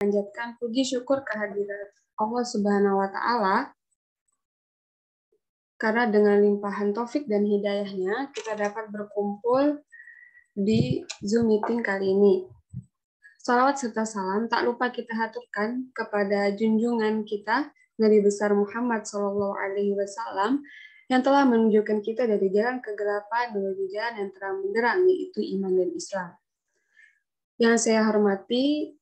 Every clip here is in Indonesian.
Panjatkan puji syukur kehadirat Allah Subhanahu wa Ta'ala, karena dengan limpahan taufik dan hidayahnya kita dapat berkumpul di Zoom meeting kali ini. Salawat serta salam tak lupa kita haturkan kepada junjungan kita Nabi besar Muhammad SAW yang telah menunjukkan kita dari jalan kegelapan menuju jalan yang terang benderang, yaitu iman dan Islam. Yang saya hormati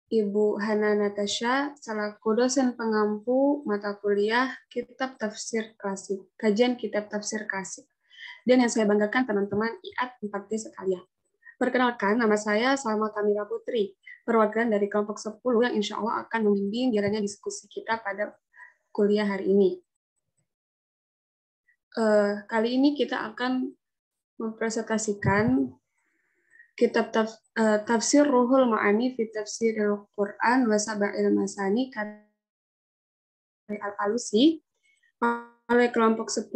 Ibu Hana Natasha, selaku dosen pengampu mata kuliah Kitab Tafsir Klasik, kajian Kitab Tafsir Klasik. Dan yang saya banggakan teman-teman IAT 4D sekalian. Perkenalkan, nama saya Salma Kamila Putri, perwakilan dari kelompok 10 yang insya Allah akan membimbing jalannya diskusi kita pada kuliah hari ini. Kali ini kita akan mempresentasikan Kitab Tafsir Ruhul Ma'ani fi Tafsiril Quran wa Sab'il Masani karya Al-Alusi oleh kelompok 10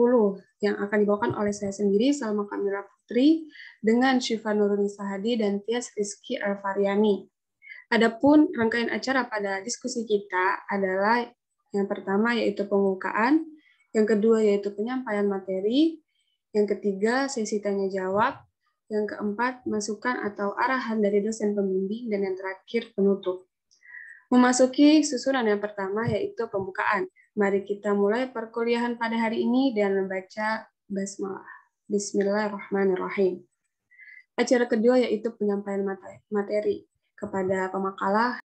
yang akan dibawakan oleh saya sendiri, Salma Kamila Putri, dengan Syifa Nurunisa Hadi dan Tias Rizky Alfaryani. Adapun rangkaian acara pada diskusi kita adalah yang pertama yaitu pembukaan, yang kedua yaitu penyampaian materi, yang ketiga sesi tanya jawab, yang keempat, masukan atau arahan dari dosen pembimbing, dan yang terakhir, penutup. Memasuki susunan yang pertama, yaitu pembukaan. Mari kita mulai perkuliahan pada hari ini dan membaca basmalah. Bismillahirrahmanirrahim. Acara kedua yaitu penyampaian materi kepada pemakalah.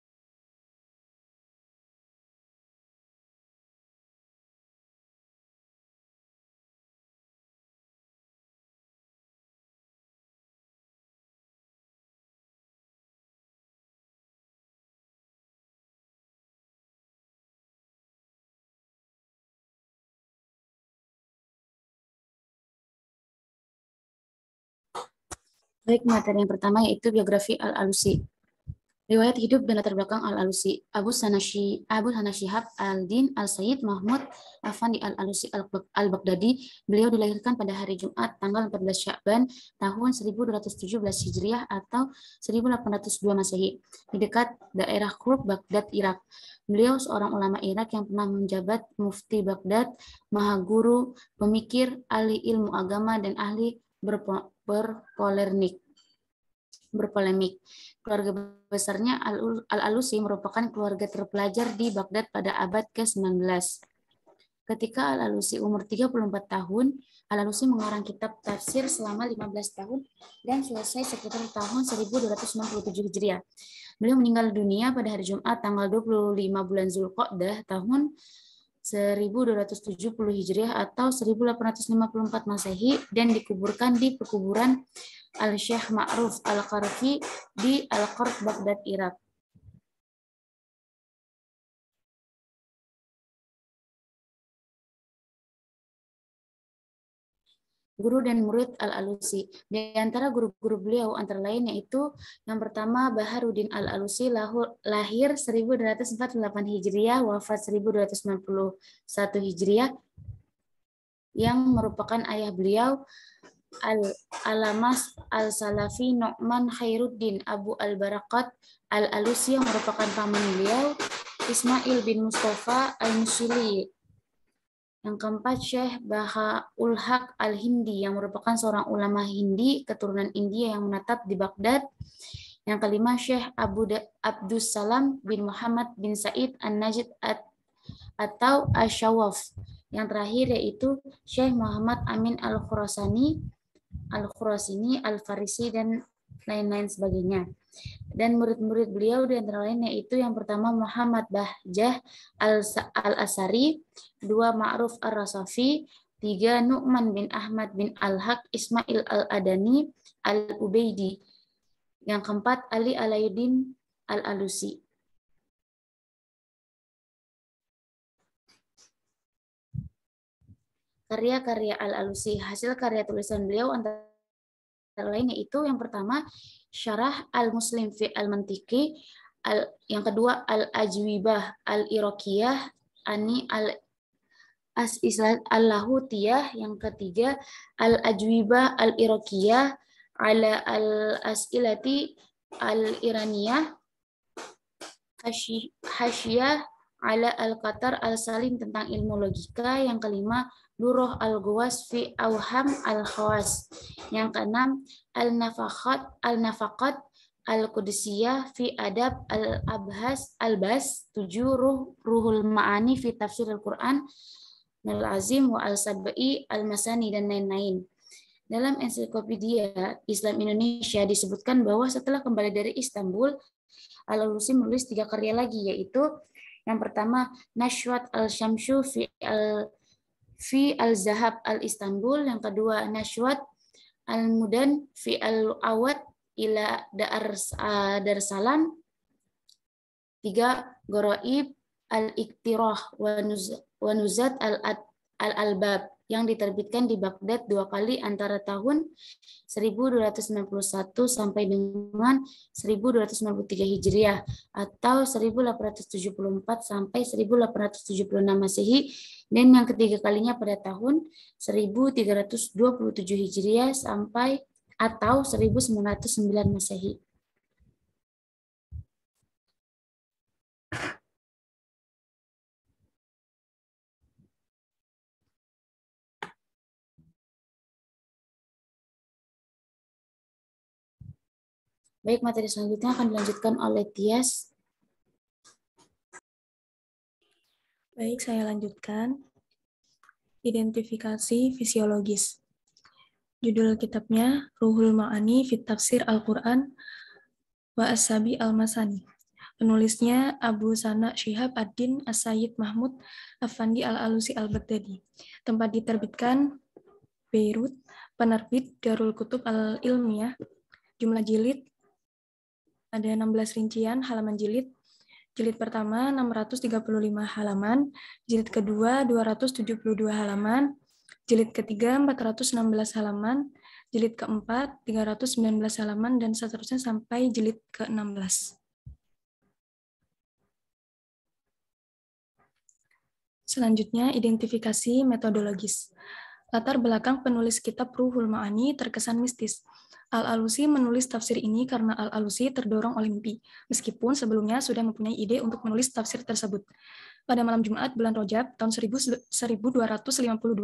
Baik, materi yang pertama yaitu biografi Al-Alusi. Riwayat hidup dan latar belakang Al-Alusi. Abu Hana Syihab Al-Din Al-Sayyid Mahmud Afandi Al-Alusi Al-Baghdadi. Beliau dilahirkan pada hari Jumat tanggal 14 Sya'ban tahun 1217 Hijriah atau 1802 Masehi di dekat daerah Qurb, Baghdad, Irak. Beliau seorang ulama Irak yang pernah menjabat mufti Baghdad, mahaguru, pemikir, ahli ilmu agama, dan ahli berpolemik. Keluarga besarnya Al-Alusi merupakan keluarga terpelajar di Baghdad pada abad ke-19. Ketika Al-Alusi umur 34 tahun, Al-Alusi mengarang kitab tafsir selama 15 tahun dan selesai sekitar tahun 1267 Hijriah. Beliau meninggal dunia pada hari Jumat tanggal 25 bulan Zulqa'dah tahun 1270 Hijriah atau 1854 Masehi dan dikuburkan di pekuburan Al-Syekh Ma'ruf Al-Qarfi di Al-Qarf, Baghdad, Irak. Guru dan murid Al-Alusi. Di antara guru-guru beliau antara lain yaitu yang pertama Baharuddin Al-Alusi, lahir 1248 Hijriah, wafat 1291 Hijriah, yang merupakan ayah beliau. Al-Alamas Al-Salafi Nu'man Khairuddin Abu Al-Barakat Al-Alusi yang merupakan paman beliau. Ismail bin Mustafa Al-Mushili. Yang keempat, Syekh Bahaul Haq Al-Hindi yang merupakan seorang ulama Hindi keturunan India yang menetap di Baghdad. Yang kelima, Syekh Abdus Salam bin Muhammad bin Said An-Najid atau Asyawaf. Yang terakhir yaitu Syekh Muhammad Amin Al-Khurasani, Al-Farisi, dan lain-lain sebagainya. Dan murid-murid beliau di antara lain yaitu yang pertama Muhammad Bahjah Al-Asari, 2 Ma'ruf Ar-Rasafi, 3 Nu'man bin Ahmad bin Al-Haq Ismail Al-Adani Al-Ubaidi. Yang keempat Ali Alayuddin Al-Alusi. Karya-karya Al-Alusi, hasil karya tulisan beliau antara lain yaitu yang pertama Syarah Al-Muslim fi Al-Mantiqi, yang kedua Al-Ajwibah Al-Iraqiyah Ani Al-Lahutiyah, yang ketiga Al-Ajwibah Al-Iraqiyah ala Al-As'ilati Al-Iraniyah, Hasyiyah ala Al-Qatar Al-Salim tentang ilmu logika. Yang kelima, Durrah Al-Ghawas fi Awham Al-Khawas. Yang keenam, Al-Nafaqat Al-Qudsiyah fi Adab Al-Abhas Al-Bas. 7, Ruhul Ma'ani fi Tafsir Al-Quran Al-Azim wa Al-Sab'i Al-Masani, dan lain-lain. Dalam ensiklopedia Islam Indonesia disebutkan bahwa setelah kembali dari Istanbul, Al-Alusi menulis 3 karya lagi, yaitu yang pertama Nashwat Al-Syamsu fi Al-Zahab Al-Istanbul, yang kedua Nashwat Al-Mudan fi Al-Awad ila Darsalam, 3 Goroib Al-Iktirah wa Nuzat Al-Albab, yang diterbitkan di Baghdad 2 kali antara tahun 1291 sampai dengan 1293 Hijriah atau 1874 sampai 1876 Masehi, dan yang ketiga kalinya pada tahun 1327 Hijriah sampai atau 1909 Masehi. Baik, materi selanjutnya akan dilanjutkan oleh Tias. Baik, saya lanjutkan. Identifikasi fisiologis. Judul kitabnya Ruhul Ma'ani fi Tafsir Al-Quran wa As-Sabi Al-Masani. Penulisnya Abu Sana Syihab Ad-Din As-Sayyid Mahmud Afandi Al-Alusi Al-Baghdadi. Tempat diterbitkan Beirut, penerbit Darul Kutub Al-Ilmiyah. Jumlah jilid ada 16 rincian halaman jilid. Jilid pertama 635 halaman, jilid kedua 272 halaman, jilid ketiga 416 halaman, jilid keempat 319 halaman, dan seterusnya sampai jilid ke-16. Selanjutnya, identifikasi metodologis. Latar belakang penulis kitab Ruhul Ma'ani terkesan mistis. Al-Alusi menulis tafsir ini karena Al-Alusi terdorong oleh mimpi, meskipun sebelumnya sudah mempunyai ide untuk menulis tafsir tersebut. Pada malam Jumat bulan Rajab tahun 1252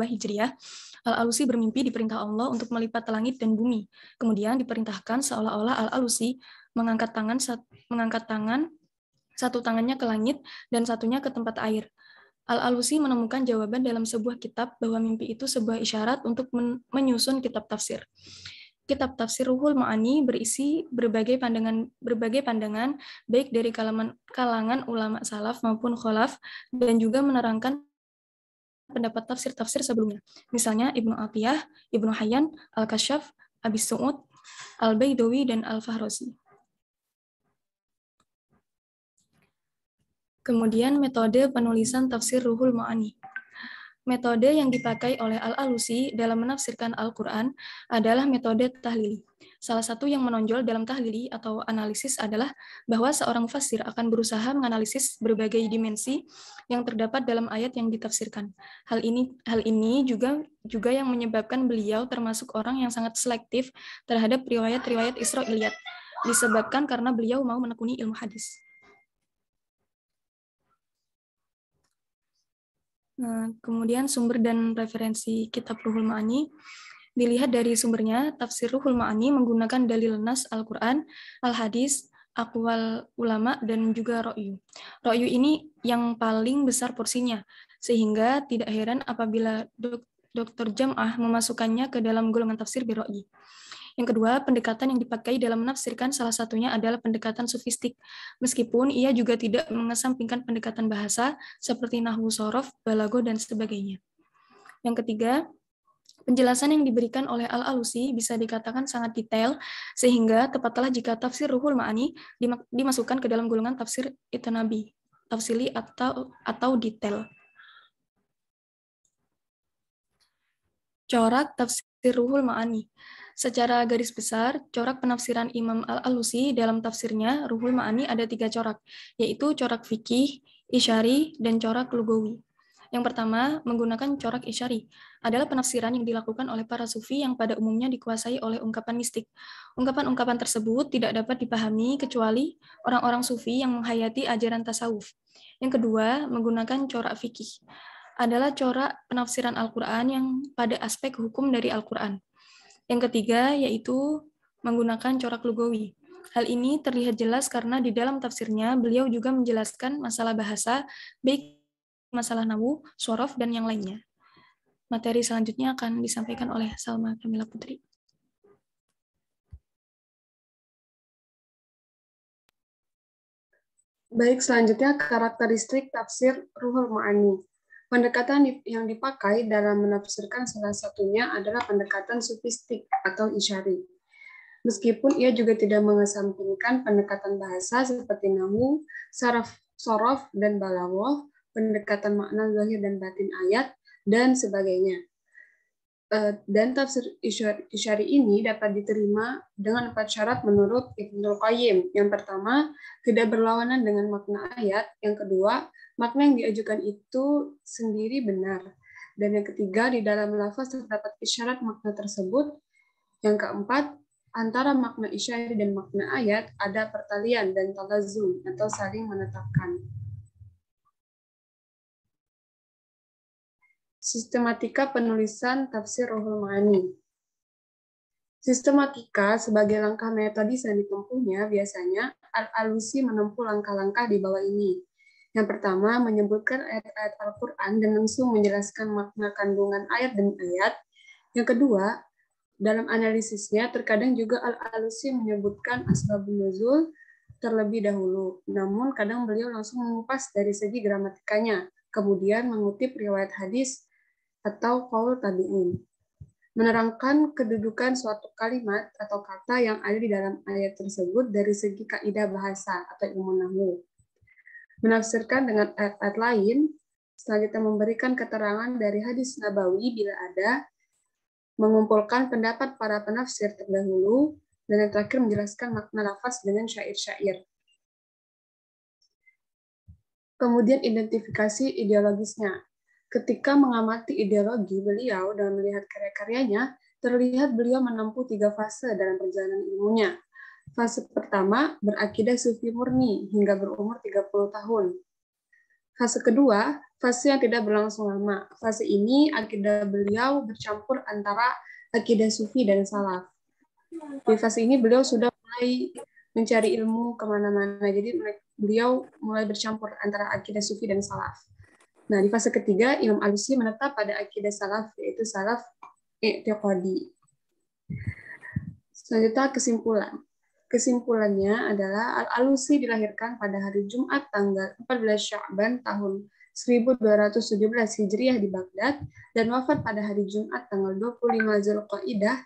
Hijriah, Al-Alusi bermimpi diperintah Allah untuk melipat langit dan bumi. Kemudian diperintahkan seolah-olah Al-Alusi mengangkat tangan, satu tangannya ke langit dan satunya ke tempat air. Al-Alusi menemukan jawaban dalam sebuah kitab bahwa mimpi itu sebuah isyarat untuk menyusun kitab tafsir. Kitab tafsir Ruhul Ma'ani berisi berbagai pandangan baik dari kalangan ulama salaf maupun kholaf, dan juga menerangkan pendapat tafsir-tafsir sebelumnya. Misalnya Ibnu Atiyah, Ibnu Hayyan, Al-Kasyaf, Abi Su'ud, Al-Baidawi, dan Al-Fahrosi. Kemudian metode penulisan tafsir Ruhul Ma'ani. Metode yang dipakai oleh Al-Alusi dalam menafsirkan Al-Quran adalah metode tahlili. Salah satu yang menonjol dalam tahlili atau analisis adalah bahwa seorang mufassir akan berusaha menganalisis berbagai dimensi yang terdapat dalam ayat yang ditafsirkan. Hal ini juga yang menyebabkan beliau termasuk orang yang sangat selektif terhadap riwayat-riwayat Israiliyat, disebabkan karena beliau mau menekuni ilmu hadis. Nah, kemudian sumber dan referensi kitab Ruhul Ma'ani. Dilihat dari sumbernya, tafsir Ruhul Ma'ani menggunakan dalil nas Al-Quran, Al-Hadis, aqwal ulama, dan juga ro'yu. Ro'yu ini yang paling besar porsinya, sehingga tidak heran apabila Dr. Jam'ah memasukkannya ke dalam golongan tafsir biro'yi. Yang kedua, pendekatan yang dipakai dalam menafsirkan salah satunya adalah pendekatan sofistik, meskipun ia juga tidak mengesampingkan pendekatan bahasa seperti nahwu sorof, balago, dan sebagainya. Yang ketiga, penjelasan yang diberikan oleh Al-Alusi bisa dikatakan sangat detail, sehingga tepatlah jika tafsir Ruhul Ma'ani dimasukkan ke dalam golongan tafsir itnabi, tafsili atau detail. Corak tafsir Ruhul Ma'ani. Secara garis besar, corak penafsiran Imam Al-Alusi dalam tafsirnya Ruhul Ma'ani ada 3 corak, yaitu corak fikih, isyari, dan corak lugawi. Yang pertama, menggunakan corak isyari adalah penafsiran yang dilakukan oleh para sufi yang pada umumnya dikuasai oleh ungkapan mistik. Ungkapan-ungkapan tersebut tidak dapat dipahami kecuali orang-orang sufi yang menghayati ajaran tasawuf. Yang kedua, menggunakan corak fikih adalah corak penafsiran Al-Quran yang pada aspek hukum dari Al-Quran. Yang ketiga, yaitu menggunakan corak lugawi. Hal ini terlihat jelas karena di dalam tafsirnya beliau juga menjelaskan masalah bahasa, baik masalah nahu, shorof, dan yang lainnya. Materi selanjutnya akan disampaikan oleh Salma Kamila Putri. Baik, selanjutnya karakteristik tafsir Ruhul Ma'ani. Pendekatan yang dipakai dalam menafsirkan salah satunya adalah pendekatan sufistik atau isyari. Meskipun ia juga tidak mengesampingkan pendekatan bahasa seperti nahu, saraf, sorof, dan balaghah, pendekatan makna zahir dan batin ayat, dan sebagainya. Dan tafsir isyari ini dapat diterima dengan 4 syarat menurut Ibnul Qayyim. Yang pertama, tidak berlawanan dengan makna ayat. Yang kedua, makna yang diajukan itu sendiri benar. Dan yang ketiga, di dalam lafaz terdapat isyarat makna tersebut. Yang keempat, antara makna isyari dan makna ayat ada pertalian dan talazum atau saling menetapkan. Sistematika penulisan tafsir Ruhul Ma'ani. Sistematika sebagai langkah metodis yang ditempuhnya biasanya Al-Alusi menempuh langkah-langkah di bawah ini. Yang pertama, menyebutkan ayat-ayat Al-Quran dan langsung menjelaskan makna kandungan ayat demi ayat. Yang kedua, dalam analisisnya, terkadang juga Al-Alusi menyebutkan asbabun nuzul terlebih dahulu. Namun, kadang beliau langsung mengupas dari segi gramatikanya, kemudian mengutip riwayat hadis atau qaul tabi'in. Menerangkan kedudukan suatu kalimat atau kata yang ada di dalam ayat tersebut dari segi kaidah bahasa atau ilmu nahwu. Menafsirkan dengan ayat-ayat lain, selanjutnya memberikan keterangan dari hadis nabawi bila ada, mengumpulkan pendapat para penafsir terdahulu, dan yang terakhir menjelaskan makna lafaz dengan syair-syair. Kemudian identifikasi ideologisnya. Ketika mengamati ideologi beliau dan melihat karya-karyanya, terlihat beliau menempuh 3 fase dalam perjalanan ilmunya. Fase pertama, berakidah sufi murni hingga berumur 30 tahun. Fase kedua, fase yang tidak berlangsung lama. Fase ini akidah beliau bercampur antara akidah sufi dan salaf. Di fase ini beliau sudah mulai mencari ilmu kemana-mana. Jadi beliau mulai bercampur antara akidah sufi dan salaf. Nah, di fase ketiga, Imam Alusi menetap pada akidah salaf, yaitu salaf i'tiqadi. Selanjutnya kesimpulan. Kesimpulannya adalah Al-Alusi dilahirkan pada hari Jumat tanggal 14 Sya'ban tahun 1217 Hijriah di Baghdad dan wafat pada hari Jumat tanggal 25 Zulqa'dah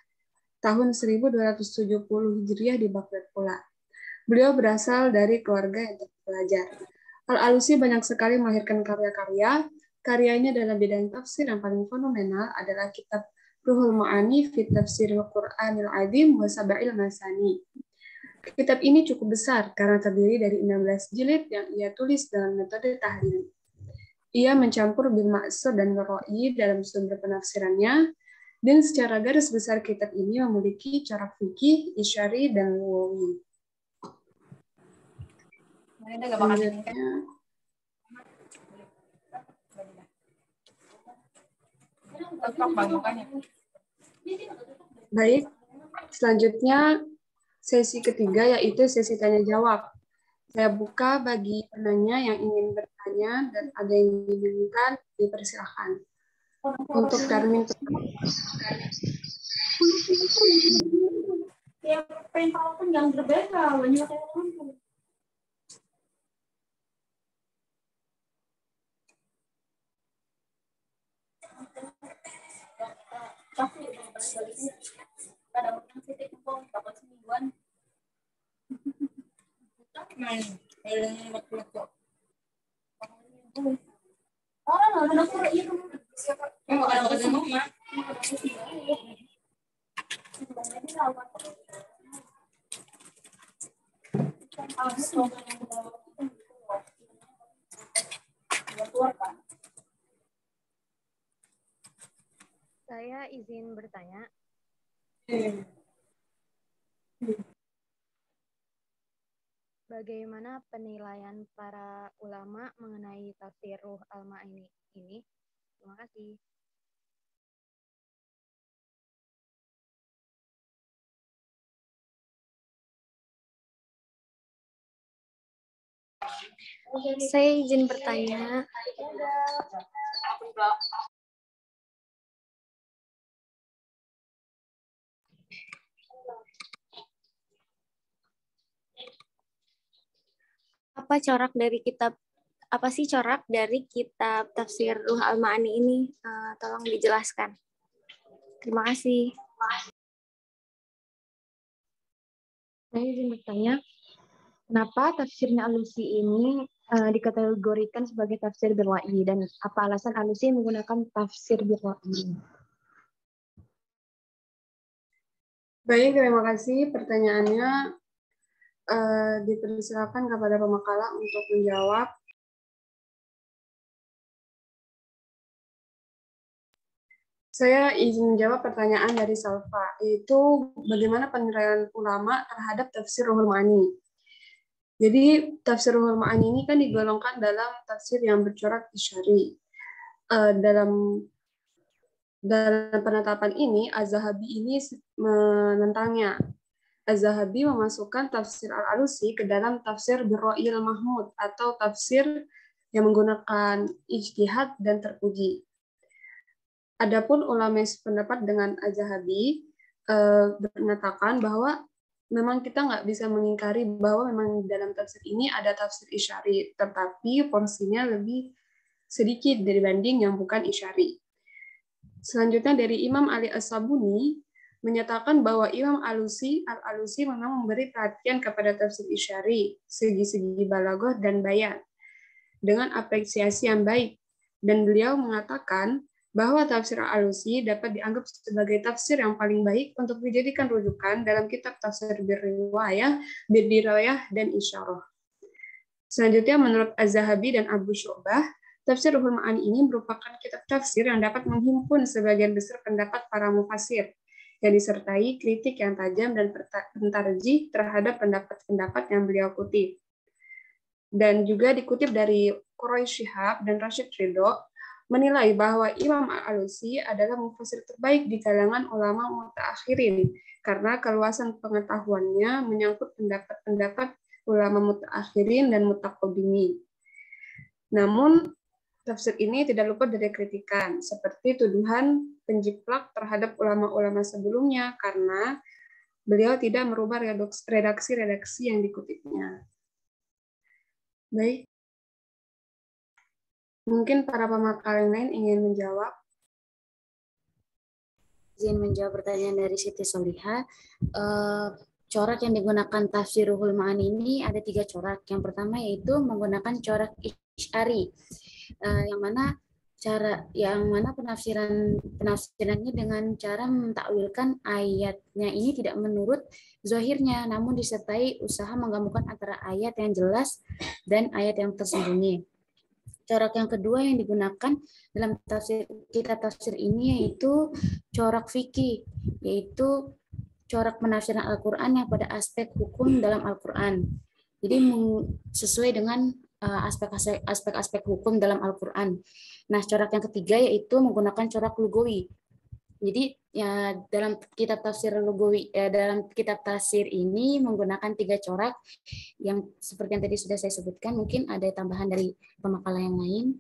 tahun 1270 Hijriah di Baghdad pula. Beliau berasal dari keluarga yang terpelajar. Al-Alusi banyak sekali melahirkan karya-karya. Karyanya dalam bidang tafsir yang paling fenomenal adalah kitab Ruhul Ma'ani fi Tafsiril Qur'anil Azim wa Sab'il Masani. Kitab ini cukup besar karena terdiri dari 16 jilid yang ia tulis dalam metode tahlil. Ia mencampur bil ma'sur dan ra'i dalam sumber penafsirannya, dan secara garis besar kitab ini memiliki corak fikih, isyari, dan lugawi. Selanjutnya, baik, selanjutnya sesi ketiga yaitu sesi tanya jawab. Saya buka bagi penanya yang ingin bertanya dan ada yang diinginkan, dipersilahkan. Untuk termin yang pengen tahu kan yang berbeda banyak orang. Tapi kadang-kadang titik kok bakal semingguan. Saya izin bertanya. Bagaimana penilaian para ulama mengenai tafsir Ruh Al-Ma'ani ini? Terima kasih. Saya izin bertanya. Apa sih corak dari kitab tafsir Ruh Al-Ma'ani ini? Tolong dijelaskan. Terima kasih. Saya izin bertanya, kenapa tafsirnya Alusi ini dikategorikan sebagai tafsir birra'i, dan apa alasan Alusi menggunakan tafsir birra'i? Baik, terima kasih pertanyaannya. Dipersilakan kepada pemakalah untuk menjawab. Saya izin menjawab pertanyaan dari Salva, yaitu bagaimana penilaian ulama terhadap tafsir Ruhul Ma'ani. Jadi tafsir Ruhul Ma'ani ini kan digolongkan dalam tafsir yang bercorak isyari. Dalam penetapan ini, Az-Zahabi ini menentangnya. Az-Zahabi memasukkan tafsir Al-Alusi ke dalam tafsir Birra'il Mahmud atau tafsir yang menggunakan ijtihad dan terpuji. Adapun ulama yang sependapat dengan Az-Zahabi menyatakan bahwa memang kita nggak bisa mengingkari bahwa memang dalam tafsir ini ada tafsir isyari, tetapi porsinya lebih sedikit dibanding yang bukan isyari. Selanjutnya dari Imam Ali As-Sabuni menyatakan bahwa Imam Al-Alusi memang memberi perhatian kepada tafsir isyari, segi-segi balaghah dan bayan, dengan apresiasi yang baik. Dan beliau mengatakan bahwa tafsir Al-Alusi dapat dianggap sebagai tafsir yang paling baik untuk dijadikan rujukan dalam kitab tafsir birriwayah, dan isyarah. Selanjutnya menurut Az-Zahabi dan Abu Syu'bah, tafsir Ruhul Ma'ani ini merupakan kitab tafsir yang dapat menghimpun sebagian besar pendapat para mufassir, yang disertai kritik yang tajam dan pentarjih terhadap pendapat-pendapat yang beliau kutip. Dan juga dikutip dari Quraish Shihab dan Rashid Ridho, menilai bahwa Imam Al-Alusi adalah mufassir terbaik di kalangan ulama mutaakhirin karena keluasan pengetahuannya menyangkut pendapat-pendapat ulama mutaakhirin dan mutaqaddimin. Namun tafsir ini tidak luput dari kritikan seperti tuduhan penjiplak terhadap ulama-ulama sebelumnya karena beliau tidak merubah redaksi-redaksi yang dikutipnya. Baik. Mungkin para pemakaian lain ingin menjawab. Izin menjawab pertanyaan dari Siti Soliha. Corak yang digunakan tafsir Ruhul Ma'ani ini ada 3 corak. Yang pertama yaitu menggunakan corak isyari, yang mana penafsirannya dengan cara mentakwilkan ayatnya ini tidak menurut zahirnya, namun disertai usaha menggabungkan antara ayat yang jelas dan ayat yang tersembunyi. Corak yang kedua yang digunakan dalam kitab tafsir ini yaitu corak fikih, yaitu corak penafsiran Al-Quran yang pada aspek hukum dalam Al-Quran. Jadi sesuai dengan aspek-aspek hukum dalam Al-Quran. Nah, corak yang ketiga yaitu menggunakan corak lugawi. Jadi ya dalam kitab tafsir lugawi, dalam kitab tafsir ini menggunakan 3 corak yang seperti yang tadi sudah saya sebutkan. Mungkin ada tambahan dari pemakalah yang lain.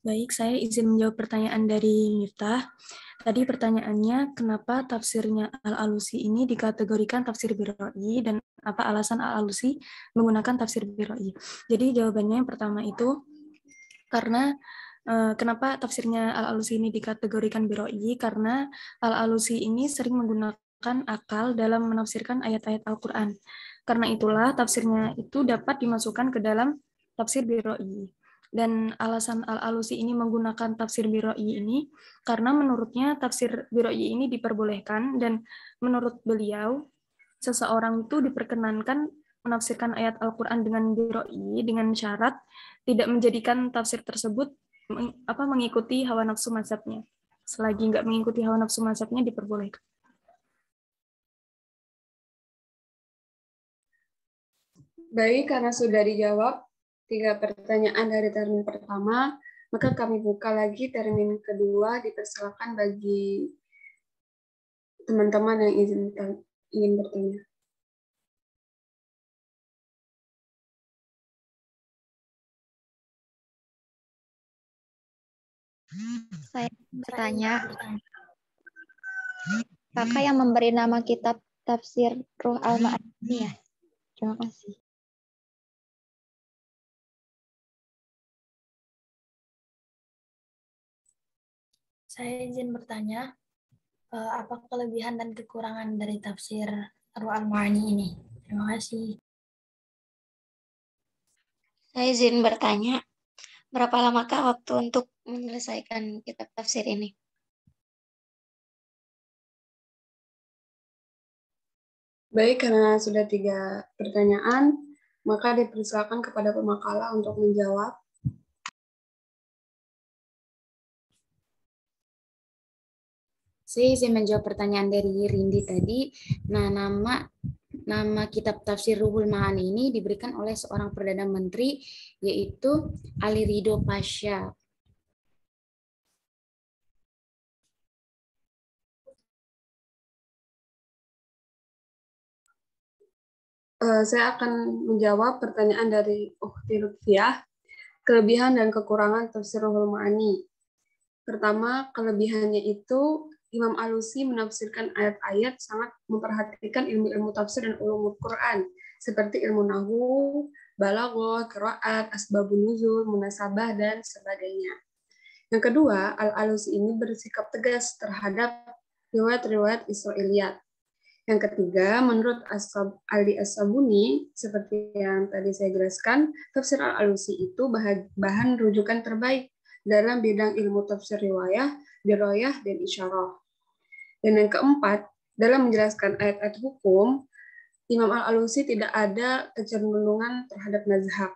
Baik, saya izin menjawab pertanyaan dari Miftah. Tadi pertanyaannya, kenapa tafsirnya Al-Alusi ini dikategorikan tafsir birra'i dan apa alasan Al-Alusi menggunakan tafsir birra'i? Jadi jawabannya yang pertama itu, karena kenapa tafsirnya Al-Alusi ini dikategorikan birra'i? Karena Al-Alusi ini sering menggunakan akal dalam menafsirkan ayat-ayat Al-Quran. Karena itulah tafsirnya itu dapat dimasukkan ke dalam tafsir birra'i. Dan alasan Al-Alusi ini menggunakan tafsir birra'i ini karena menurutnya tafsir birra'i ini diperbolehkan, dan menurut beliau seseorang itu diperkenankan menafsirkan ayat Al-Quran dengan biroi dengan syarat tidak menjadikan tafsir tersebut mengikuti hawa nafsu mazhabnya. Selagi nggak mengikuti hawa nafsu mazhabnya diperbolehkan. Baik, karena sudah dijawab 3 pertanyaan dari termin pertama, maka kami buka lagi termin kedua, dipersilakan bagi teman-teman yang ingin bertanya. Saya bertanya, kakak yang memberi nama kitab tafsir Ruh Al-Ma'ani ya? Terima kasih. Saya izin bertanya, apa kelebihan dan kekurangan dari tafsir Ruh Al-Ma'ani ini? Terima kasih. Saya izin bertanya, berapa lamakah waktu untuk menyelesaikan kitab tafsir ini? Baik, karena sudah 3 pertanyaan, maka dipersilakan kepada pemakalah untuk menjawab. Saya izin menjawab pertanyaan dari Rindi tadi. Nah, nama kitab tafsir Ruhul Ma'ani ini diberikan oleh seorang Perdana Menteri, yaitu Ali Ridho Pasha. Saya akan menjawab pertanyaan dari Ukhti Lutfiah, kelebihan dan kekurangan tafsir Ruhul Ma'ani. Pertama, kelebihannya itu Imam Alusi menafsirkan ayat-ayat sangat memperhatikan ilmu-ilmu tafsir dan ulumul Quran, seperti ilmu nahwu, balaghah, qiraat, asbabun nuzul, munasabah, dan sebagainya. Yang kedua, Al-Alusi ini bersikap tegas terhadap riwayat-riwayat Israiliyat. Yang ketiga, menurut Ali As-Sabuni, seperti yang tadi saya jelaskan, tafsir Al-Alusi itu bahan rujukan terbaik dalam bidang ilmu tafsir riwayah, diroyah, dan isyarah. Dan yang keempat, dalam menjelaskan ayat-ayat hukum, Imam Al-Alusi tidak ada kecenderungan terhadap mazhab.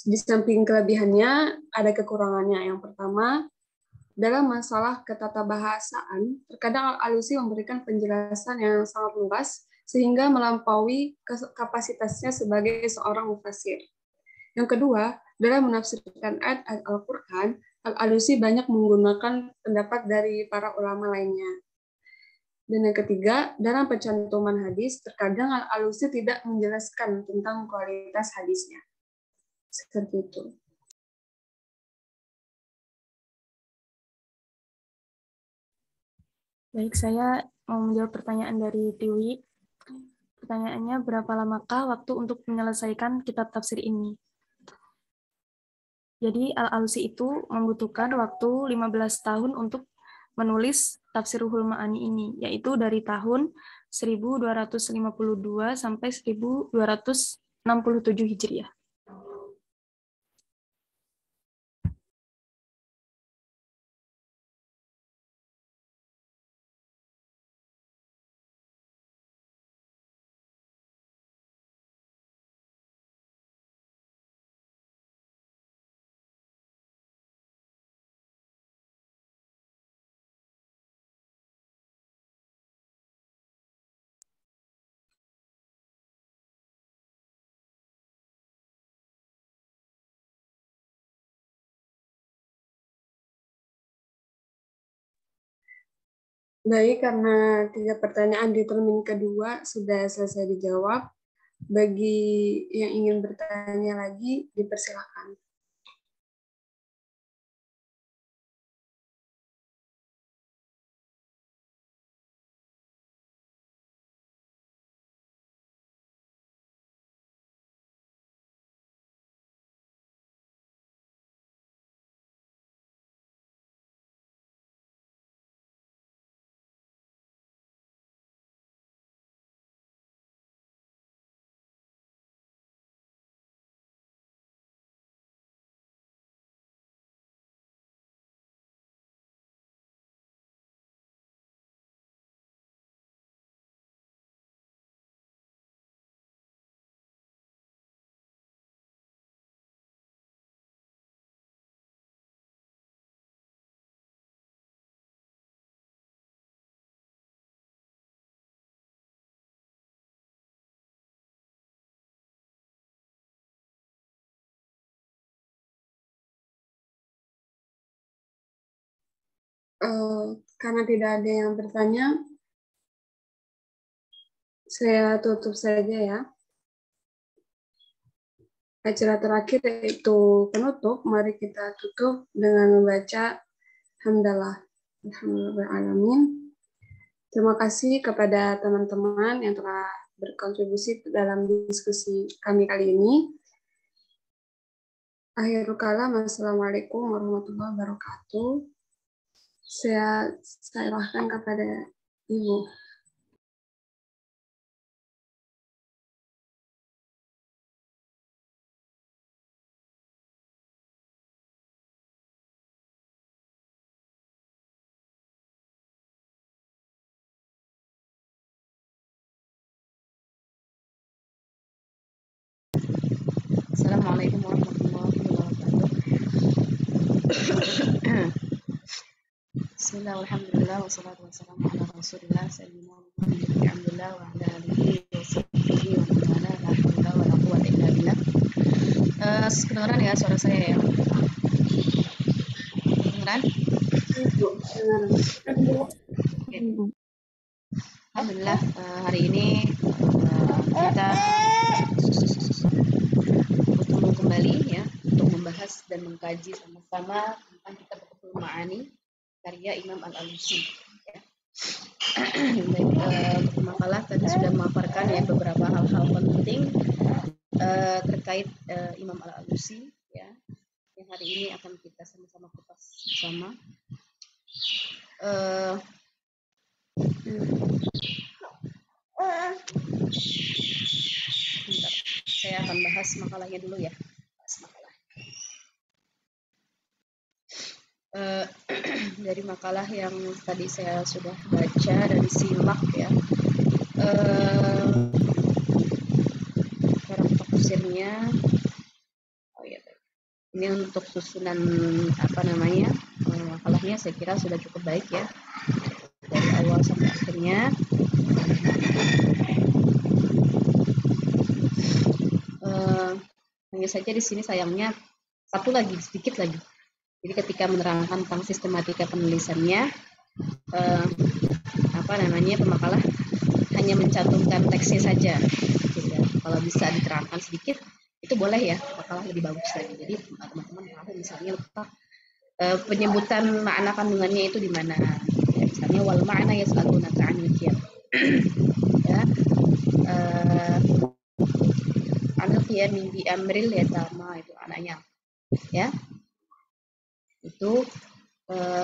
Di samping kelebihannya, ada kekurangannya. Yang pertama, dalam masalah ketatabahasaan, terkadang Al-Alusi memberikan penjelasan yang sangat luas sehingga melampaui kapasitasnya sebagai seorang mufassir. Yang kedua, dalam menafsirkan ayat Al-Quran, Al-Alusi banyak menggunakan pendapat dari para ulama lainnya. Dan yang ketiga, dalam pencantuman hadis, terkadang Al-Alusi tidak menjelaskan tentang kualitas hadisnya. Seperti itu. Baik, saya mau menjawab pertanyaan dari Tiwi. Pertanyaannya, berapa lamakah waktu untuk menyelesaikan kitab tafsir ini? Jadi Al-Alusi itu membutuhkan waktu 15 tahun untuk menulis tafsir Ruhul Ma'ani ini, yaitu dari tahun 1252 sampai 1267 Hijriah. Baik, karena 3 pertanyaan di termin kedua sudah selesai dijawab, bagi yang ingin bertanya lagi, dipersilakan. Karena tidak ada yang bertanya, saya tutup saja ya. Acara terakhir yaitu penutup. Mari kita tutup dengan membaca hamdalah. Alhamdulillahirrahmanirrahim. Terima kasih kepada teman-teman yang telah berkontribusi dalam diskusi kami kali ini. Akhirul kalam, assalamualaikum warahmatullahi wabarakatuh. Saya serahkan kepada Ibu. Assalamualaikum warahmatullahi wabarakatuh. Bismillah, alhamdulillah, wassalatu wassalamu ala rasulillah, sayyidina Muhammad, alhamdulillah, wa ala alihi wa sahbihi wa man wala, la haula wa la quwwata illa billah. Kedengeran ya suara saya ya? Kedengeran? Alhamdulillah, hari ini kita bertemu kembali ya untuk membahas dan mengkaji sama-sama tentang kitab Ruhul Ma'ani karya Imam Al-Alusi. Ya. Makalah tadi sudah memaparkan ya beberapa hal-hal penting terkait Imam Al-Alusi ya, yang hari ini akan kita sama-sama kupas bersama. Saya akan bahas makalahnya dulu ya. Dari makalah yang tadi saya sudah baca dan simak ya, cara tafsirnya. Oh ya, ini untuk susunan makalahnya saya kira sudah cukup baik ya, dari awal sampai akhirnya. Hanya saja di sini sayangnya sedikit lagi. Jadi ketika menerangkan tentang sistematika penulisannya, pemakalah hanya mencantumkan teksnya saja. Gitu ya. Kalau bisa diterangkan sedikit, itu boleh ya, makalah lebih bagus lagi. Jadi teman-teman tahu misalnya penyebutan makna kandungannya itu di mana. Ya, misalnya wal ma'na yas'alunaka 'anil qiyam. Ya. Anil qiyam bi amril yatama, itu anaknya. Ya. Itu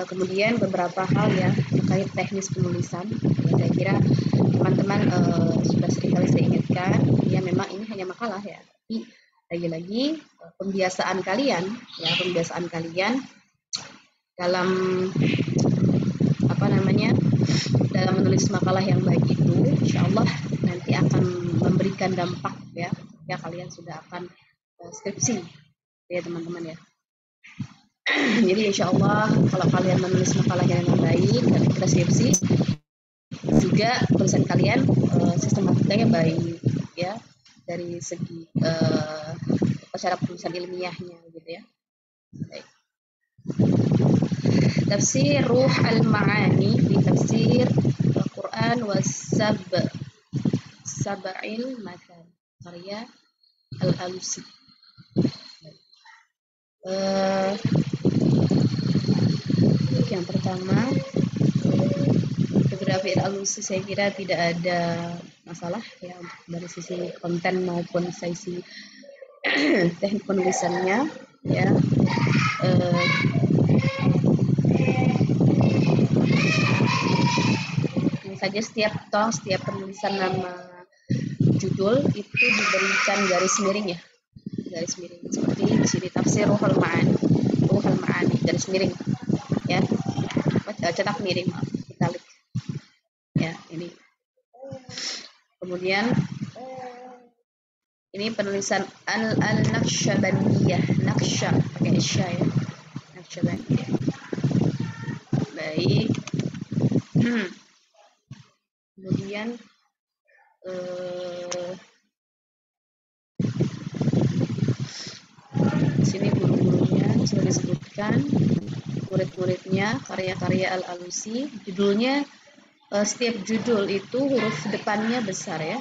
kemudian beberapa hal ya terkait teknis penulisan ya, saya kira teman-teman sudah seringkali saya ingatkan ya, memang ini hanya makalah ya, tapi lagi-lagi pembiasaan kalian dalam dalam menulis makalah yang baik itu insyaallah nanti akan memberikan dampak ya kalian sudah akan skripsi ya teman-teman ya. Jadi insya Allah kalau kalian menulis makalahnya dengan baik dan skripsi juga tulisan kalian sistematikanya baik ya, dari segi cara penulisan ilmiahnya gitu ya. Baik. Tafsir Ruh Al-Ma'ani fi tafsir Al-Quran wa Sab'il Mathal karya Al-Alusi. Yang pertama, biografi Al-Alusi saya kira tidak ada masalah ya untuk dari sisi konten maupun sisi teknik penulisannya ya. Saja setiap penulisan nama judul itu diberikan garis miring ya, garis miring seperti di sini tafsir Ruhul Ma'ani garis miring ya, cetak miring italik ya ini. Kemudian ini penulisan Al-Naqsyabandiyah, Naqsya pakai isya ya, Naqsyabandiyah. Baik. Kemudian sini guru-gurunya sudah disebutkan. murid-muridnya karya-karya Al-Alusi. Judulnya, setiap judul itu huruf depannya besar ya.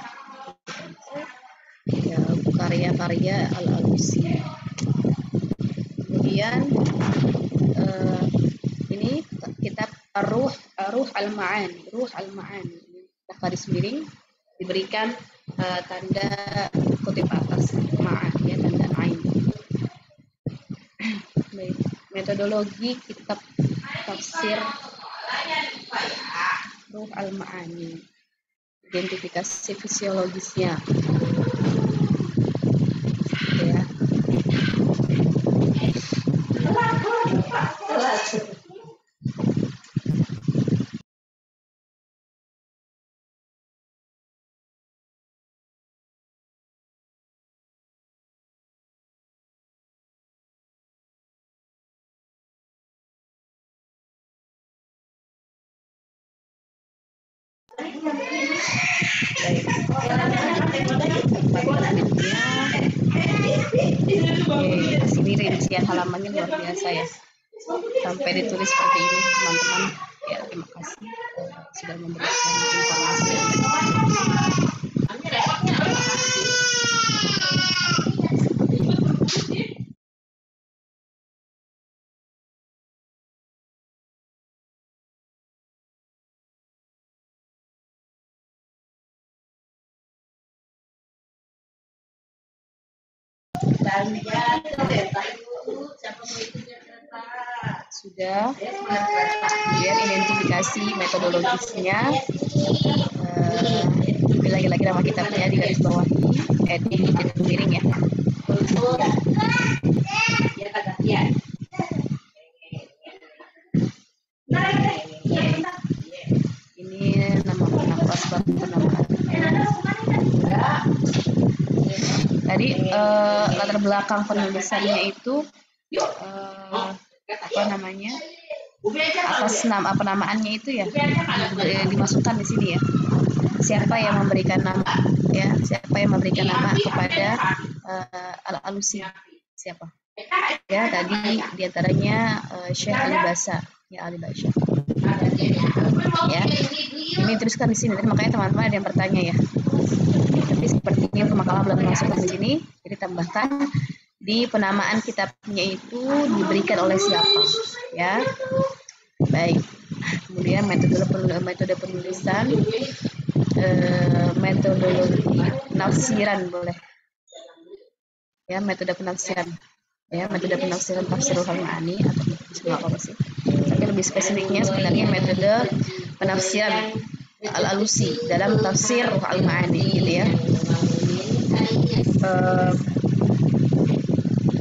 Ya, karya-karya Al-Alusi. Kemudian ini kitab Ruh Al-Ma'ani. Ruh Al-Ma'ani. Garis miring diberikan tanda kutip atas, ma'an ya, tanda ain. Baik. Metodologi kitab tafsir Ruh Al-Ma'ani. Identifikasi fisiologisnya. Ya. Sini rincian halamannya luar biasa ya, sampai ditulis seperti ini teman-teman ya. Terima kasih sudah memberikan informasi. Sudah, kemudian identifikasi metodologisnya. Lagi-lagi nama kitabnya di garis bawah di titik miring ya. Ini nama asbab penamaan. Tadi latar belakang penulisannya itu apa namanya, atas nama penamaannya itu ya dimasukkan di sini ya. Siapa yang memberikan nama ya? Siapa yang memberikan nama kepada Al-Alusi? Siapa? Ya, tadi diantaranya Syekh Ali Basa ya, Ali Basa. Ya, ini tuliskan di sini. Makanya teman-teman ada yang bertanya ya. Tapi sepertinya makalah belum dimasukkan di sini, jadi tambahkan di penamaan kitabnya itu diberikan oleh siapa ya. Baik, kemudian metode penulisan, metodologi penafsiran boleh ya, metode penafsiran ya, metode penafsiran tafsir Ruh Al-Ma'ani atau semua apa sih, tapi lebih spesifiknya sebenarnya metode penafsiran Al-Alusi dalam tafsir Ruh Al-Ma'ani gitu ya.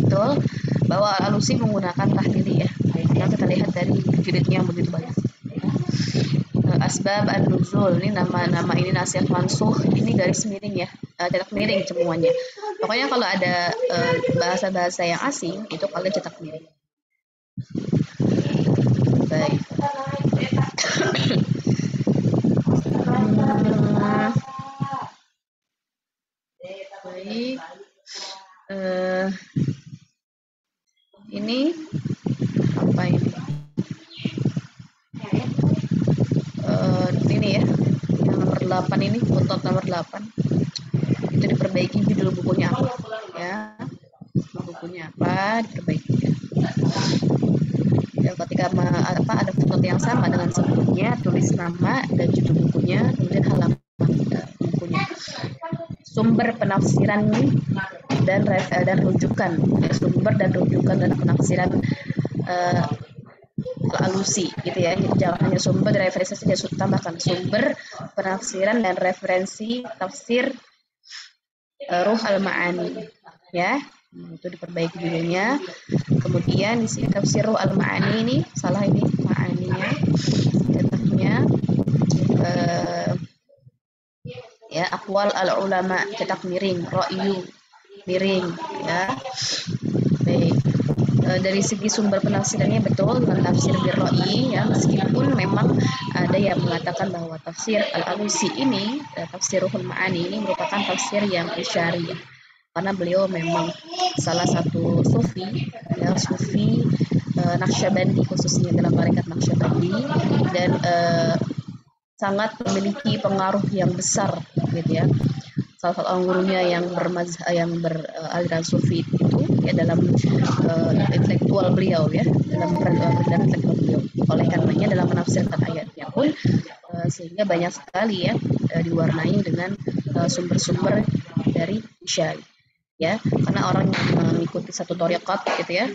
Betul bahwa Al-Alusi menggunakan tahlili ya, karena kita lihat dari jilidnya yang begitu banyak. Asbab an-nuzul, ini nama ini nasihat mansukh, ini garis miring ya, cetak miring semuanya. Pokoknya kalau ada bahasa-bahasa yang asing itu kalian cetak miring. Baik. Baik. Ini apa ini? Ini ya, yang nomor 8 ini, footnote nomor 8 itu diperbaiki judul bukunya apa ya, bukunya apa diperbaiki ya. Ketika ada footnote yang sama dengan sebelumnya, tulis nama dan judul bukunya, kemudian halaman bukunya, sumber penafsiran dan rujukan, sumber dan rujukan dan penafsiran Al-Alusi gitu ya. Jadi jangan hanya sumber dan referensi saja, tambahkan sumber, penafsiran dan referensi tafsir Ruh Al-Ma'ani ya. Itu diperbaiki judulnya. Kemudian di sini tafsir Ruh Al-Ma'ani ini salah, ini ma'aninya cetaknya ya, aqwal al-ulama cetak miring, ra'yu miring ya. Baik. Dari segi sumber penafsirannya betul dengan tafsir bir-ra'yi ya, meskipun memang ada yang mengatakan bahwa tafsir Al-Alusi ini, tafsir Ruhul Ma'ani ini merupakan tafsir yang isyari ya, karena beliau memang salah satu sufi ya, sufi Naqsyabandi, khususnya dalam tarekat Naqsyabandi, dan sangat memiliki pengaruh yang besar gitu ya. Salah satu gurunya yang beraliran sufi itu ya dalam intelektual beliau ya, dalam perendahan intelektual beliau. Oleh karenanya dalam menafsirkan ayatnya pun sehingga banyak sekali ya diwarnai dengan sumber-sumber dari syari ya, karena orang yang mengikuti satu thariqat gitu ya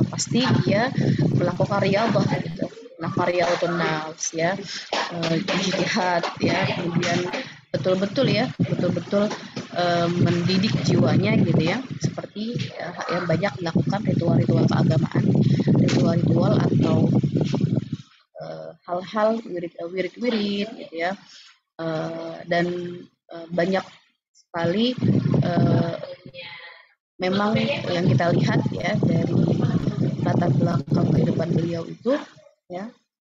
pasti dia melakukan riyadhah gitu, melakukan riyadhatun nafs ya, ijtihad ya, kemudian betul-betul mendidik jiwanya gitu ya, seperti yang banyak dilakukan ritual-ritual keagamaan, ritual-ritual atau hal-hal wirid gitu ya, dan banyak sekali memang yang kita lihat ya dari latar belakang kehidupan beliau itu ya,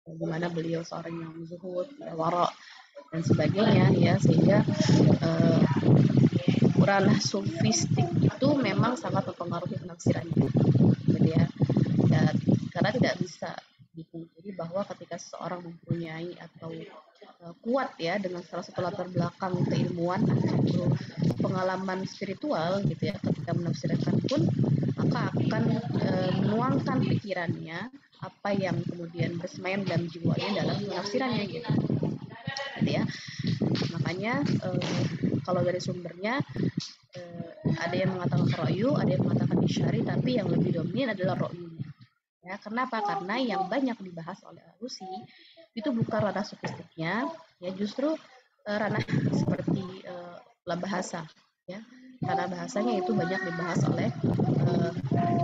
bagaimana beliau seorang yang zuhud, wara dan sebagainya ya, sehingga ranah sufistik itu memang sangat mempengaruhi penafsirannya gitu ya. Karena tidak bisa dipungkiri bahwa ketika seseorang mempunyai atau kuat ya dengan salah satu latar belakang keilmuan atau pengalaman spiritual gitu ya, ketika menafsirkan pun maka akan menuangkan pikirannya apa yang kemudian bersemayam dalam jiwanya dalam penafsirannya gitu ya. Makanya kalau dari sumbernya ada yang mengatakan ra'yu, ada yang mengatakan isyari, tapi yang lebih dominan adalah ra'yunya. Ya, kenapa? Karena yang banyak dibahas oleh Alusi itu bukan ranah sofistiknya, ya justru ranah seperti bahasa, ya. Karena bahasanya itu banyak dibahas oleh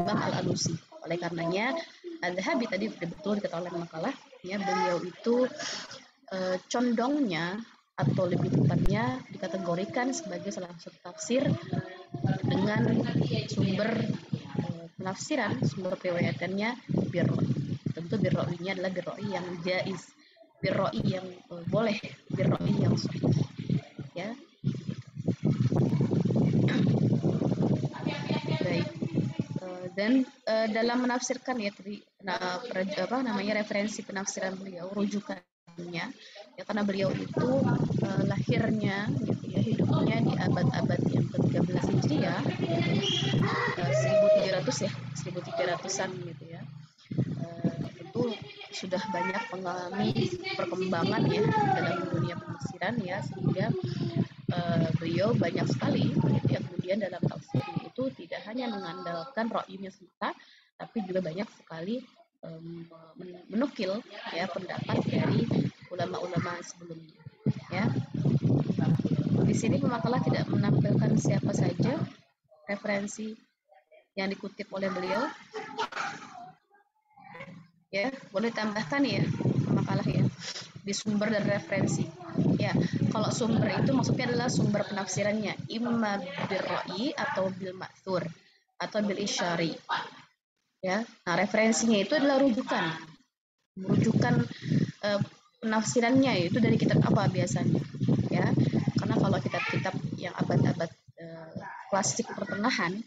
Imam Al-Alusi. Oleh karenanya, Al-Dhahabi tadi betul diketahui oleh makalah, ya beliau itu condongnya atau lebih tepatnya dikategorikan sebagai salah satu tafsir dengan sumber penafsiran, sumber periwayatannya birroi. Tentu birroinya adalah birroi yang jaiz, birroi yang boleh, birroi yang sahih ya. Baik. Dan dalam menafsirkan ya tadi referensi penafsiran beliau, rujukannya ya, karena beliau itu lahirnya gitu ya, hidupnya di abad-abad yang ke-13 Hijriah ya, 1300-an gitu ya. Tentu sudah banyak mengalami perkembangan ya dalam dunia penafsiran ya, sehingga beliau banyak sekali gitu ya, kemudian dalam tafsir itu tidak hanya mengandalkan ra'yunya semata, tapi juga banyak sekali menukil ya pendapat dari ulama-ulama sebelumnya ya. Di sini pemakalah tidak menampilkan siapa saja referensi yang dikutip oleh beliau ya, boleh tambahkan ya makalah ya di sumber dan referensi ya. Kalau sumber itu maksudnya adalah sumber penafsirannya, imma birra'i atau bil ma'thur atau bil isyari ya. Nah, referensinya itu adalah rujukan penafsirannya itu dari kitab apa biasanya ya. Karena kalau kitab-kitab yang abad-abad klasik pertengahan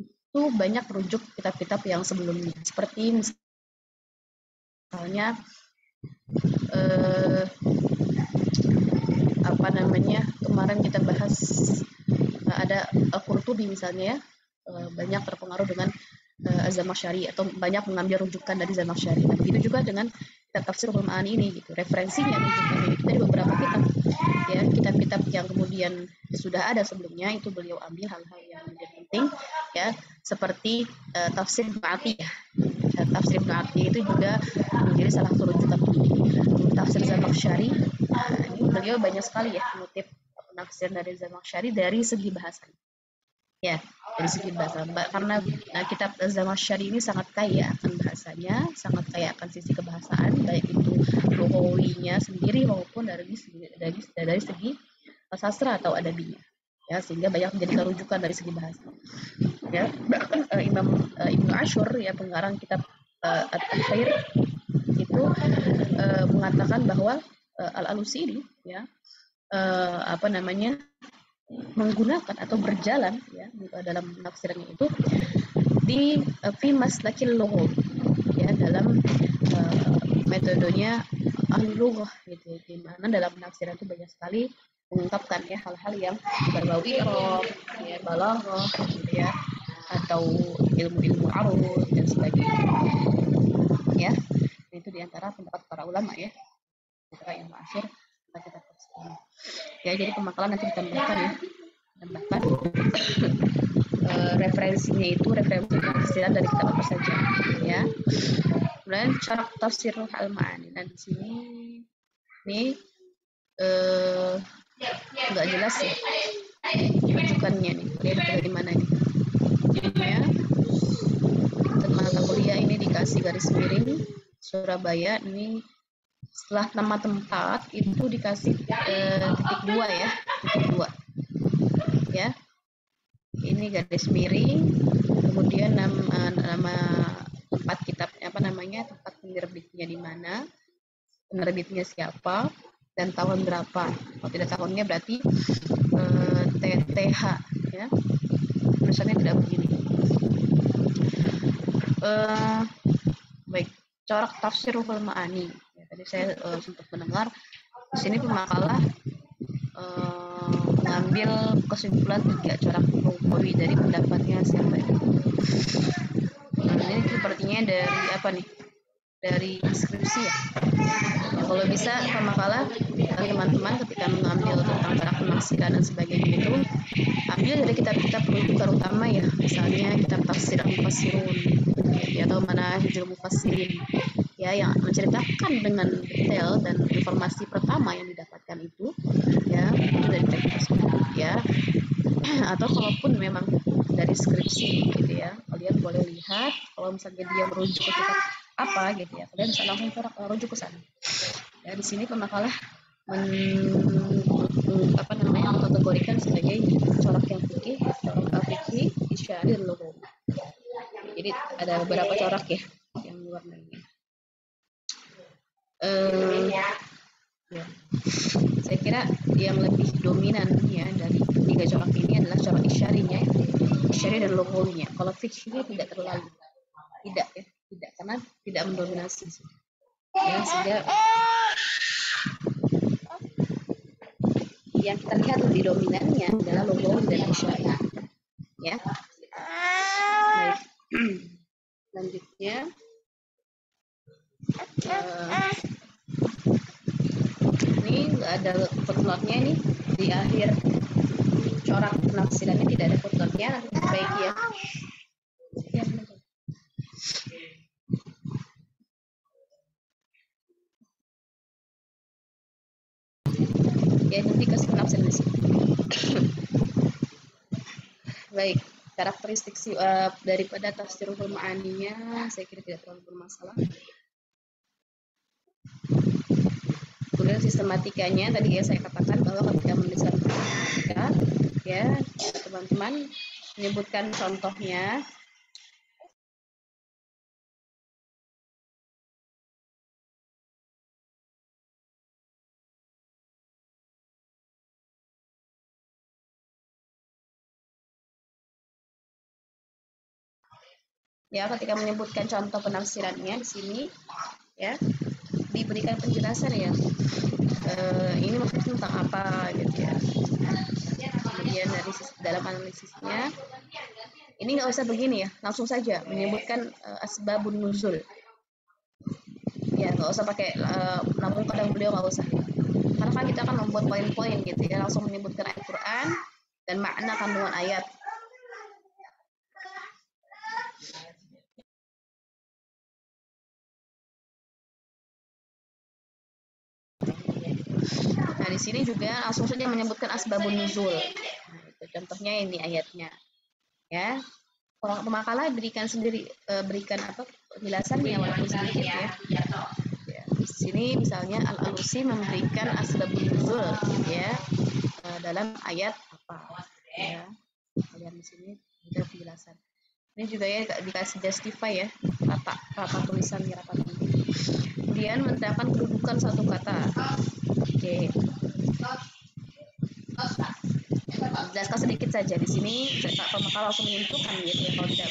itu banyak rujuk kitab-kitab yang sebelumnya, seperti misalnya kemarin kita bahas ada Al-Qurtubi misalnya ya, banyak terpengaruh dengan Az-Zamakhsyari atau banyak mengambil rujukan dari Zamakhsyari. Nah, begitu juga dengan kitab tafsir Ruhul Ma'ani ini gitu. Referensinya, rujukannya itu dari beberapa kitab ya, kitab-kitab yang kemudian sudah ada sebelumnya itu beliau ambil hal-hal yang menjadi penting ya, seperti tafsir Ibnu Athiyah. Tafsir Ibnu Athiyah itu juga menjadi salah satu rujukan tafsir Zamakhsyari. Nah, ini beliau banyak sekali ya mengutip penafsir dari Zamakhsyari dari segi bahasa. Ya, dari segi bahasa. Karena kitab Zamakhsyari ini sangat kaya akan bahasanya, sangat kaya akan sisi kebahasaan, baik itu lughawinya sendiri maupun dari segi sastra atau adabinya. Ya, sehingga banyak menjadi rujukan dari segi bahasa. Ya, bahkan Imam Ibnu Ashur ya, pengarang kitab At-Tahrir itu mengatakan bahwa Al-Alusi ini ya menggunakan atau berjalan ya dalam penafsirannya itu di fi maslakil lughah dalam metodenya ahli lughah gitu, di mana dalam penafsiran itu banyak sekali mengungkapkan ya hal-hal yang berbau i'rab, ya, balaghah gitu ya, atau ilmu-ilmu arud dan sebagainya. Ya, itu diantara pendapat para ulama ya, antara yang ma'asyir kita tafsir. Ya, jadi pemakalan nanti ditambahkan ya, tambahkan referensinya itu referensi penafsiran dari kitab apa saja ya. Kemudian cara tafsir Ruh al-Ma'ani. Nah di sini nih nggak jelas ya rujukannya nih. Lihat dari mana nih? Ya, mata kuliah ini dikasih garis miring Surabaya. Ini setelah nama tempat itu dikasih titik 2 ya, titik 2 ya. Ini garis miring, kemudian nama tempat kitabnya apa namanya, tempat penerbitnya di mana, penerbitnya siapa, dan tahun berapa. Kalau tidak tahunnya berarti TTH ya. Tulisannya tidak begini. Baik, corak tafsir Ruhul Ma'ani. Ya, tadi saya sempat mendengar di sini pemakalah mengambil kesimpulan 3 corak lughawi dari pendapatnya siapa itu. Nah, ini sepertinya dari apa nih? Dari skripsi ya. Ya, kalau bisa pemakalah teman-teman ketika mengambil tentang corak penafsiran dan sebagainya itu ambil dari kitab-kitab rujukan utama ya, misalnya kitab tafsir al-mufassirun ya, atau manahijul mufassirin ya, yang menceritakan dengan detail dan informasi pertama yang didapatkan itu ya, itu dari tekstur ya. Atau kalaupun memang dari skripsi gitu ya, kalian boleh lihat kalau misalnya dia merujuk ke kitab apa gitu ya, kalian bisa langsung rujuk ke sana ya. Di sini pemakalah mengkategorikan sebagai corak yang fikih, corak fikih, isyari, dan lughawi. Jadi ada beberapa corak ya yang diwarnainya. Ya. Saya kira yang lebih dominan ya dari 3 corak ini adalah corak isyarinya, isyari dan lughawinya. Kalau fikihnya tidak terlalu, tidak ya, tidak, karena tidak mendominasi ya, sehingga yang kita lihat lebih dominannya adalah lughawi dan isyari ya. Baik. Selanjutnya ini ada footnote-nya nih di akhir corak penafsirannya, tidak ada footnote-nya, nanti diperbaiki ya. Ya, nanti kasih penafsiran di sini. Baik, karakteristik daripada tafsir Ruhul Ma'aninya saya kira tidak terlalu bermasalah. Kemudian sistematikanya tadi ya saya katakan bahwa ketika menuliskan sistematika ya, teman-teman menyebutkan contohnya. Ya, ketika menyebutkan contoh penafsirannya di sini ya, diberikan penjelasan ya, ini maksudnya tentang apa gitu ya. Kemudian dari dalam analisisnya ini nggak usah begini ya, langsung saja menyebutkan asbabun nuzul ya, nggak usah pakai namun kadang beliau, nggak usah, karena kan kita akan membuat poin-poin gitu ya, langsung menyebutkan ayat Quran dan makna kandungan ayat. Nah, di sini juga langsung saja menyebutkan asbabun nuzul. Nah, itu contohnya ini ayatnya. Ya. Kalau pemakalah berikan sendiri, berikan apa penjelasannya walaupun sedikit ya. Ya. Di sini misalnya Al-Alusi memberikan asbabun nuzul ya, dalam ayat apa ya. Kalian di sini ada penjelasan. Ini juga ya dikasih justify ya, rata tulisannya rapat. Kemudian menetapkan kedudukan satu kata. Oke. Jelaskan sedikit saja di sini. Pak Pemakalah langsung menentukan gitu ya, kalau tidak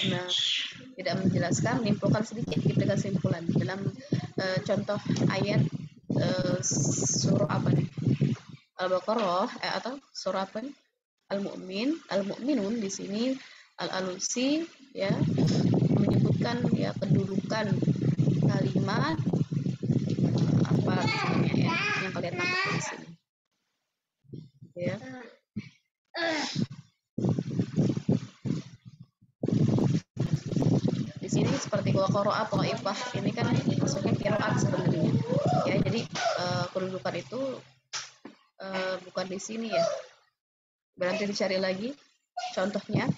tidak menjelaskan, menyimpulkan sedikit diberikan kesimpulan dalam contoh ayat surah apa nih? Al-Baqarah atau surah apa nih? Al-Mu'minun di sini Al-Alusi ya menyebutkan ya kedudukan kalimat apa namanya ya yang kalian nampak di sini ya. Di sini seperti qiraah dhaifah ini kan maksudnya qiraat sebenarnya ya, jadi kedudukan itu bukan di sini ya, berarti dicari lagi contohnya.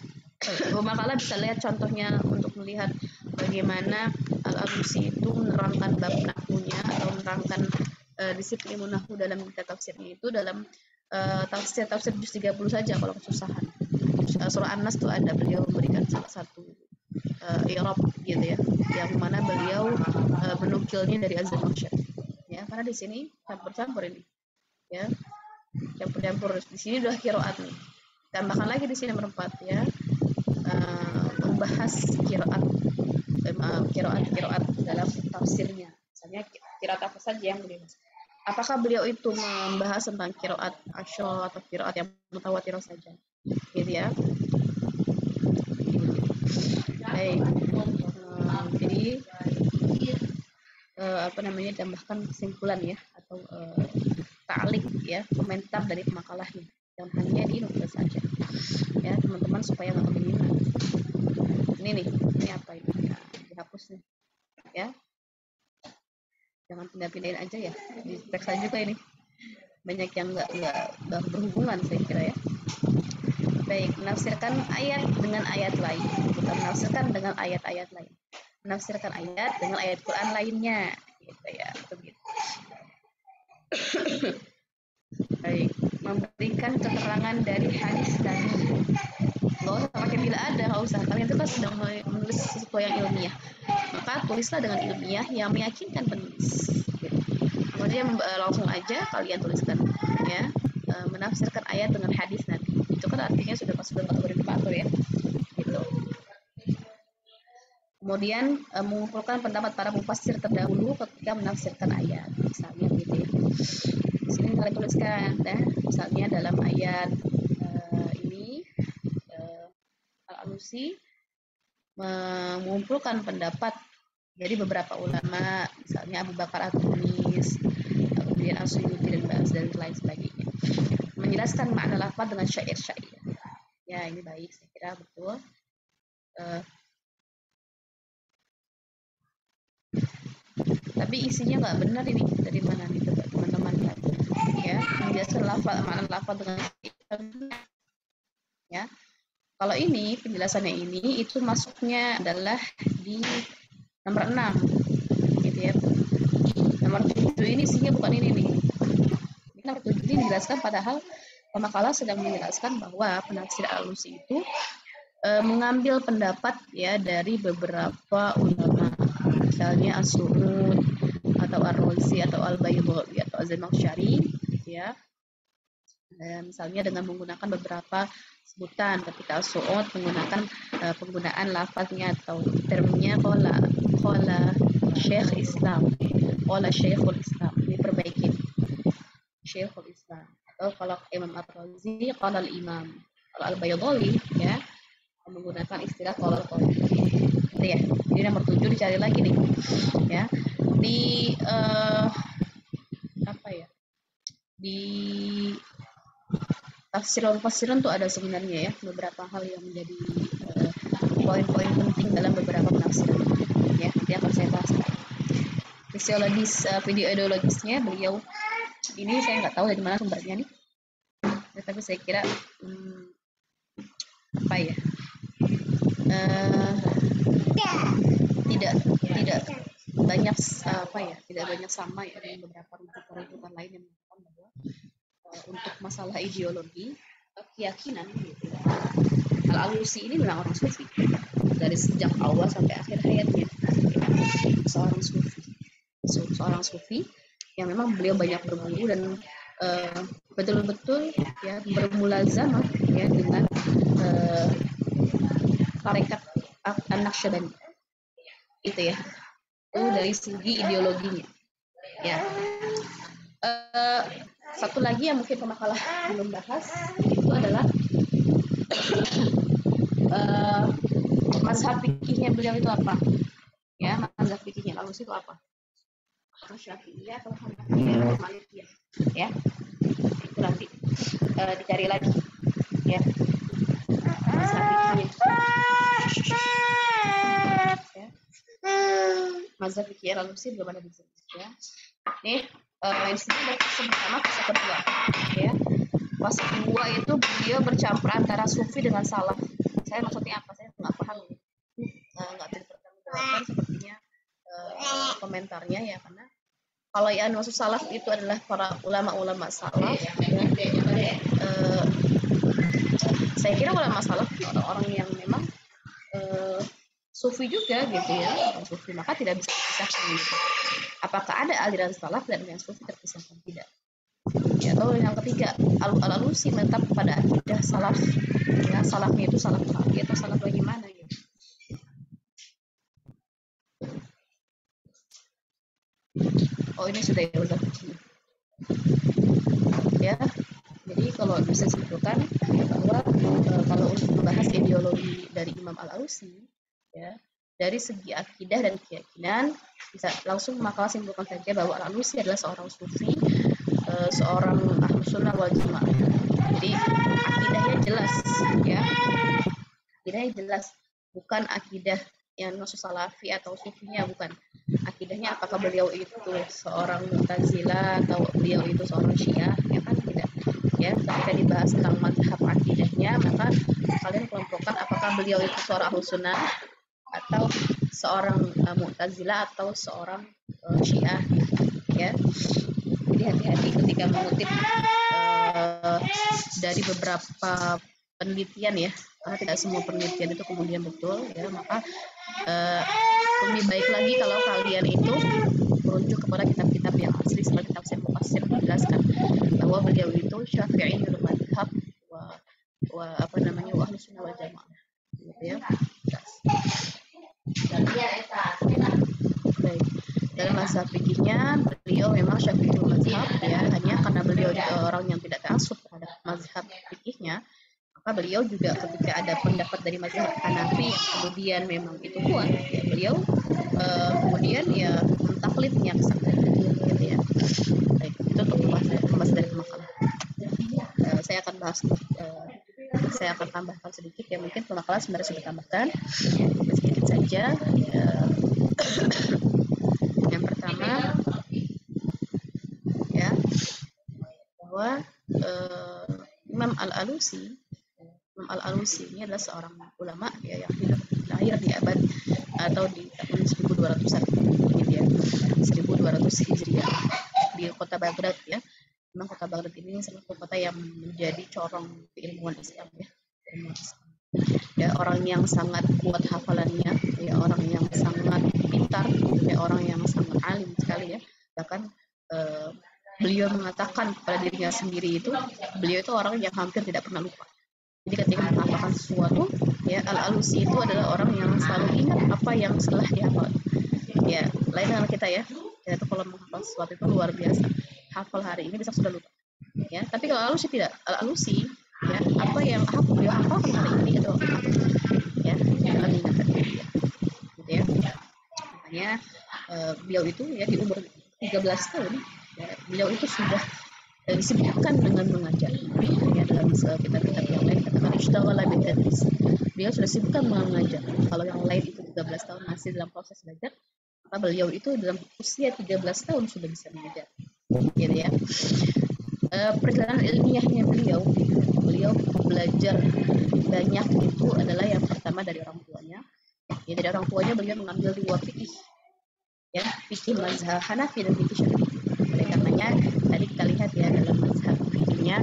Makalah bisa lihat contohnya untuk melihat bagaimana Al-Alusi itu menerangkan bab nahwunya atau menerangkan disiplin nahwu dalam kitab tafsirnya itu dalam tafsir juz 30 saja kalau kesusahan. Surah An-Nas itu ada, beliau memberikan salah satu i'rab gitu ya, yang mana beliau menukilnya dari Az-Zamakhsyari ya, karena di sini campur-campur ini ya, campur-campur. Di sini udah qiraat nih, tambahkan lagi di sini nomor 4 ya, membahas qiraat dalam tafsirnya. Misalnya qiraat apa saja yang beliau bahas. Apakah beliau itu membahas tentang qiraat asyra atau qiraat yang mutawatirah saja gitu ya. Baik. Jadi apa namanya, tambahkan kesimpulan ya atau ta'liq ya, komentar dari makalahnya yang hanya di nukil saja ya teman-teman, supaya nggak kebingungan. Ini apa ini ya, dihapus nih ya, jangan pindah-pindahin aja ya, di teks juga ini banyak yang nggak berhubungan saya kira ya. Baik, menafsirkan ayat dengan ayat lain, bukan menafsirkan dengan ayat-ayat lain, menafsirkan ayat dengan ayat Quran lainnya gitu ya, begitu. Baik, memberikan keterangan dari hadis tadi. Nggak usah pakai bila ada, nggak usah. Kalian itu kan sedang menulis sesuatu yang ilmiah, maka tulislah dengan ilmiah yang meyakinkan penulis. Gitu. Kemudian langsung aja kalian tuliskan ya, menafsirkan ayat dengan hadis nanti. Itu kan artinya sudah kategori ya. Gitu. Kemudian mengumpulkan pendapat para mufassir terdahulu ketika menafsirkan ayat, misalnya gitu ya. Di sini kalian tuliskan, misalnya dalam ayat ini Al-Alusi mengumpulkan pendapat dari beberapa ulama, misalnya Abu Bakar At-Tunis, kemudian As-Suyuti dan Ba'az dan lain sebagainya, menjelaskan makna lafaz dengan syair-syair. Ya, ini baik, saya kira betul. Tapi isinya nggak benar ini, dari mana nih coba teman-teman lihat ya, menjelaskan makna lafaz dengan ya. Kalau ini penjelasannya ini itu masuknya adalah di nomor 6 gitu ya. Nomor 7 ini isinya bukan ini nih. Nomor 7 ini dijelaskan, padahal pemakalah sedang menjelaskan bahwa penafsir Al-Alusi itu mengambil pendapat ya dari beberapa ulama, misalnya As-Su'ud atau Ar-Razi atau Al-Baydhawi atau Az-Zamakhsyari ya. Misalnya dengan menggunakan beberapa sebutan, ketika As-Su'ud menggunakan penggunaan lafaznya atau termnya qala Syekh Islam, qala Syekhul Islam, diperbaiki Syekhul Islam. Atau kalau Imam Ar-Razi qala al-Imam, kalau Al-Baydhawi ya menggunakan istilah qala al-Qadi. Itu ya. Jadi nomor 7 dicari lagi nih. Ya. Di apa ya? Di tafsir-tafsiran tuh ada sebenarnya ya beberapa hal yang menjadi poin-poin penting dalam beberapa penafsiran. Ya, nanti akan saya bahas. Fisiologis, video ideologisnya beliau ini saya nggak tahu dari mana sumbernya nih. Tapi saya kira apa ya? Tidak banyak apa ya, tidak banyak sama ya dengan beberapa rujukan lain yang mengatakan bahwa untuk masalah ideologi keyakinan gitu. Al-Alusi ini memang orang sufi dari sejak awal sampai akhir hayatnya, seorang sufi yang memang beliau banyak berguru dan betul-betul ya bermulazamah ya dengan tarekat An-Naqsyabandi Itu ya. Itu dari segi ideologinya. Ya. Satu lagi yang mungkin pemakalah belum bahas itu adalah mazhab fikihnya beliau itu apa? Ya, mazhab fikihnya Al-Alusi itu apa? Atau Syafi'iyah atau Hanafiyah atau Malikiyah? Ya, itu nanti dicari lagi. Ya, mazhab fikihnya. Ya. Mazhab fikih Al-Alusi belum ada di sini. Ya. Nih, di sini ada fase pertama, fase kedua. Ya. Fase kedua itu beliau bercampur antara sufi dengan salaf. Saya maksudnya apa? Saya nggak paham ini. Nggak bisa dipertanggungjawabkan sepertinya komentarnya ya, karena kalau yang maksud salaf itu adalah para ulama-ulama salaf. Ya. Saya kira ulama salaf orang-orang yang memang sufi juga gitu ya, sufi, maka tidak bisa dipisahkan gitu. Apakah ada aliran salaf dan yang sufi terpisahkan? Tidak. Ya, atau yang ketiga, Al-Alusi menetap pada akidah salaf. Ya, salafnya itu salaf Nabi atau salaf bagaimana gitu. Oh, ini sudah ya, udah. Ya. Jadi kalau bisa simpulkan bahwa kalau untuk membahas ideologi dari Imam Al-Alusi, ya, dari segi akidah dan keyakinan bisa langsung makalah simpulkan saja bahwa Al-Alusi adalah seorang sufi, seorang Ahlus Sunnah wal Jamaah. Jadi akidahnya jelas, ya, akidahnya jelas, bukan akidah yang nusus salafi atau sufinya, bukan. Akidahnya apakah beliau itu seorang Mu'tazilah atau beliau itu seorang Syiah, ya kan tidak. Ya, ketika dibahas tentang mazhab akidahnya, maka kalian kelompokkan apakah beliau itu seorang Ahlus Sunnah atau seorang Mu'tazilah atau seorang Syiah, ya. Jadi hati-hati ketika mengutip dari beberapa penelitian ya, karena tidak semua penelitian itu kemudian betul ya, maka lebih baik lagi kalau kalian itu merujuk kepada kitab-kitab yang asli seperti tafsir Mufassir menjelaskan bahwa beliau itu Syafi'iyul madhab wa Ahlus Sunnah wal Jamaah gitu ya. Baik. Dalam mazhab fikihnya beliau memang Syafi'iyul madhab ya, hanya karena beliau orang yang tidak ta'assub terhadap mazhab fikihnya, maka beliau juga ketika ada pendapat dari mazhab Hanafi yang kemudian memang itu kuat, ya beliau kemudian ya mentaklidnya gitu ya. Baik, itu untuk membahas dari makalah. Saya akan bahas, saya akan tambahkan sedikit ya, mungkin pemakalah sebenarnya sudah tambahkan sedikit saja. Ya. Yang pertama ya, bahwa Imam Al-Alusi ini adalah seorang ulama ya yang lahir di abad atau di tahun 1200-an gitu ya, 1200 Hijriah di kota Baghdad ya. Memang kota Baghdad ini salah satu kota yang menjadi corong ilmuwan Islam ya. Ya, orang yang sangat kuat hafalannya, ya orang yang sangat pintar, ya orang yang sangat alim sekali ya. Bahkan beliau mengatakan kepada dirinya sendiri itu, beliau itu orang yang hampir tidak pernah lupa. Jadi ketika menghafalkan sesuatu, ya Al-Alusi itu adalah orang yang selalu ingat apa yang setelah dihafal. Ya, lain dengan kita ya. Ya itu kalau menghafal sesuatu itu luar biasa. Hafal hari ini bisa sudah lupa. Ya, tapi kalau Al-Alusi tidak. Al-Alusi ya, apa yang beliau hafalkan hari ini itu ya, akan diingatkan dia. Gitu ya. Makanya beliau itu ya di umur 13 tahun, ya, beliau itu sudah disibukkan dengan mengajar. Ya, dalam kitab-kitab yang lain katakan ishtaghala bitadris. Beliau sudah sibukkan dengan mengajar. Kalau yang lain itu 13 tahun masih dalam proses belajar, maka beliau itu dalam usia 13 tahun sudah bisa mengajar. Gitu ya. Perjalanan ilmiahnya beliau belajar banyak itu adalah yang pertama dari orang tuanya. Ya, dari orang tuanya beliau mengambil 2 fikih. Ya, fikih mazhab Hanafi dan fikih Syafi'i. Oleh karenanya tadi kita lihat ya dalam mazhab fikihnya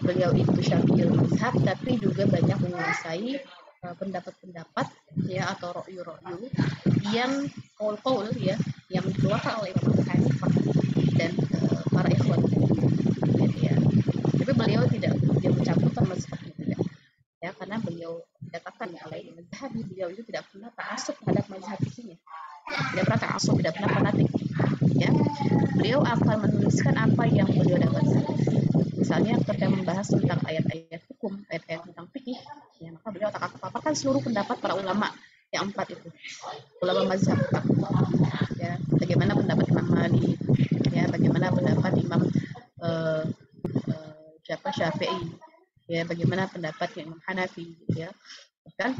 beliau itu Syafi'iyul mazhab, tapi juga banyak menguasai pendapat-pendapat ya atau ro'yu-ro'yu yang qaul ya yang dikeluarkan oleh Imam Hanifah dan para ikhwan ya. Tapi beliau tidak mencampurkan mazhabnya tidak. Ya, karena beliau dikatakan oleh mazhab beliau itu tidak pernah ta'assub terhadap mazhab fikihnya. tidak pernah ta'assub, tidak pernah fanatik. Ya, beliau akan menuliskan apa yang beliau dapatkan. Misalnya ketika membahas tentang ayat-ayat hukum, ayat-ayat tentang fikih, ya, maka beliau akan paparkan seluruh pendapat para ulama yang 4 itu, ulama mazhab 4. Ya, bagaimana pendapat Imam Malik, ya, bagaimana pendapat Imam Syafi'i, ya, bagaimana pendapatnya Imam Hanafi, gitu ya. Bahkan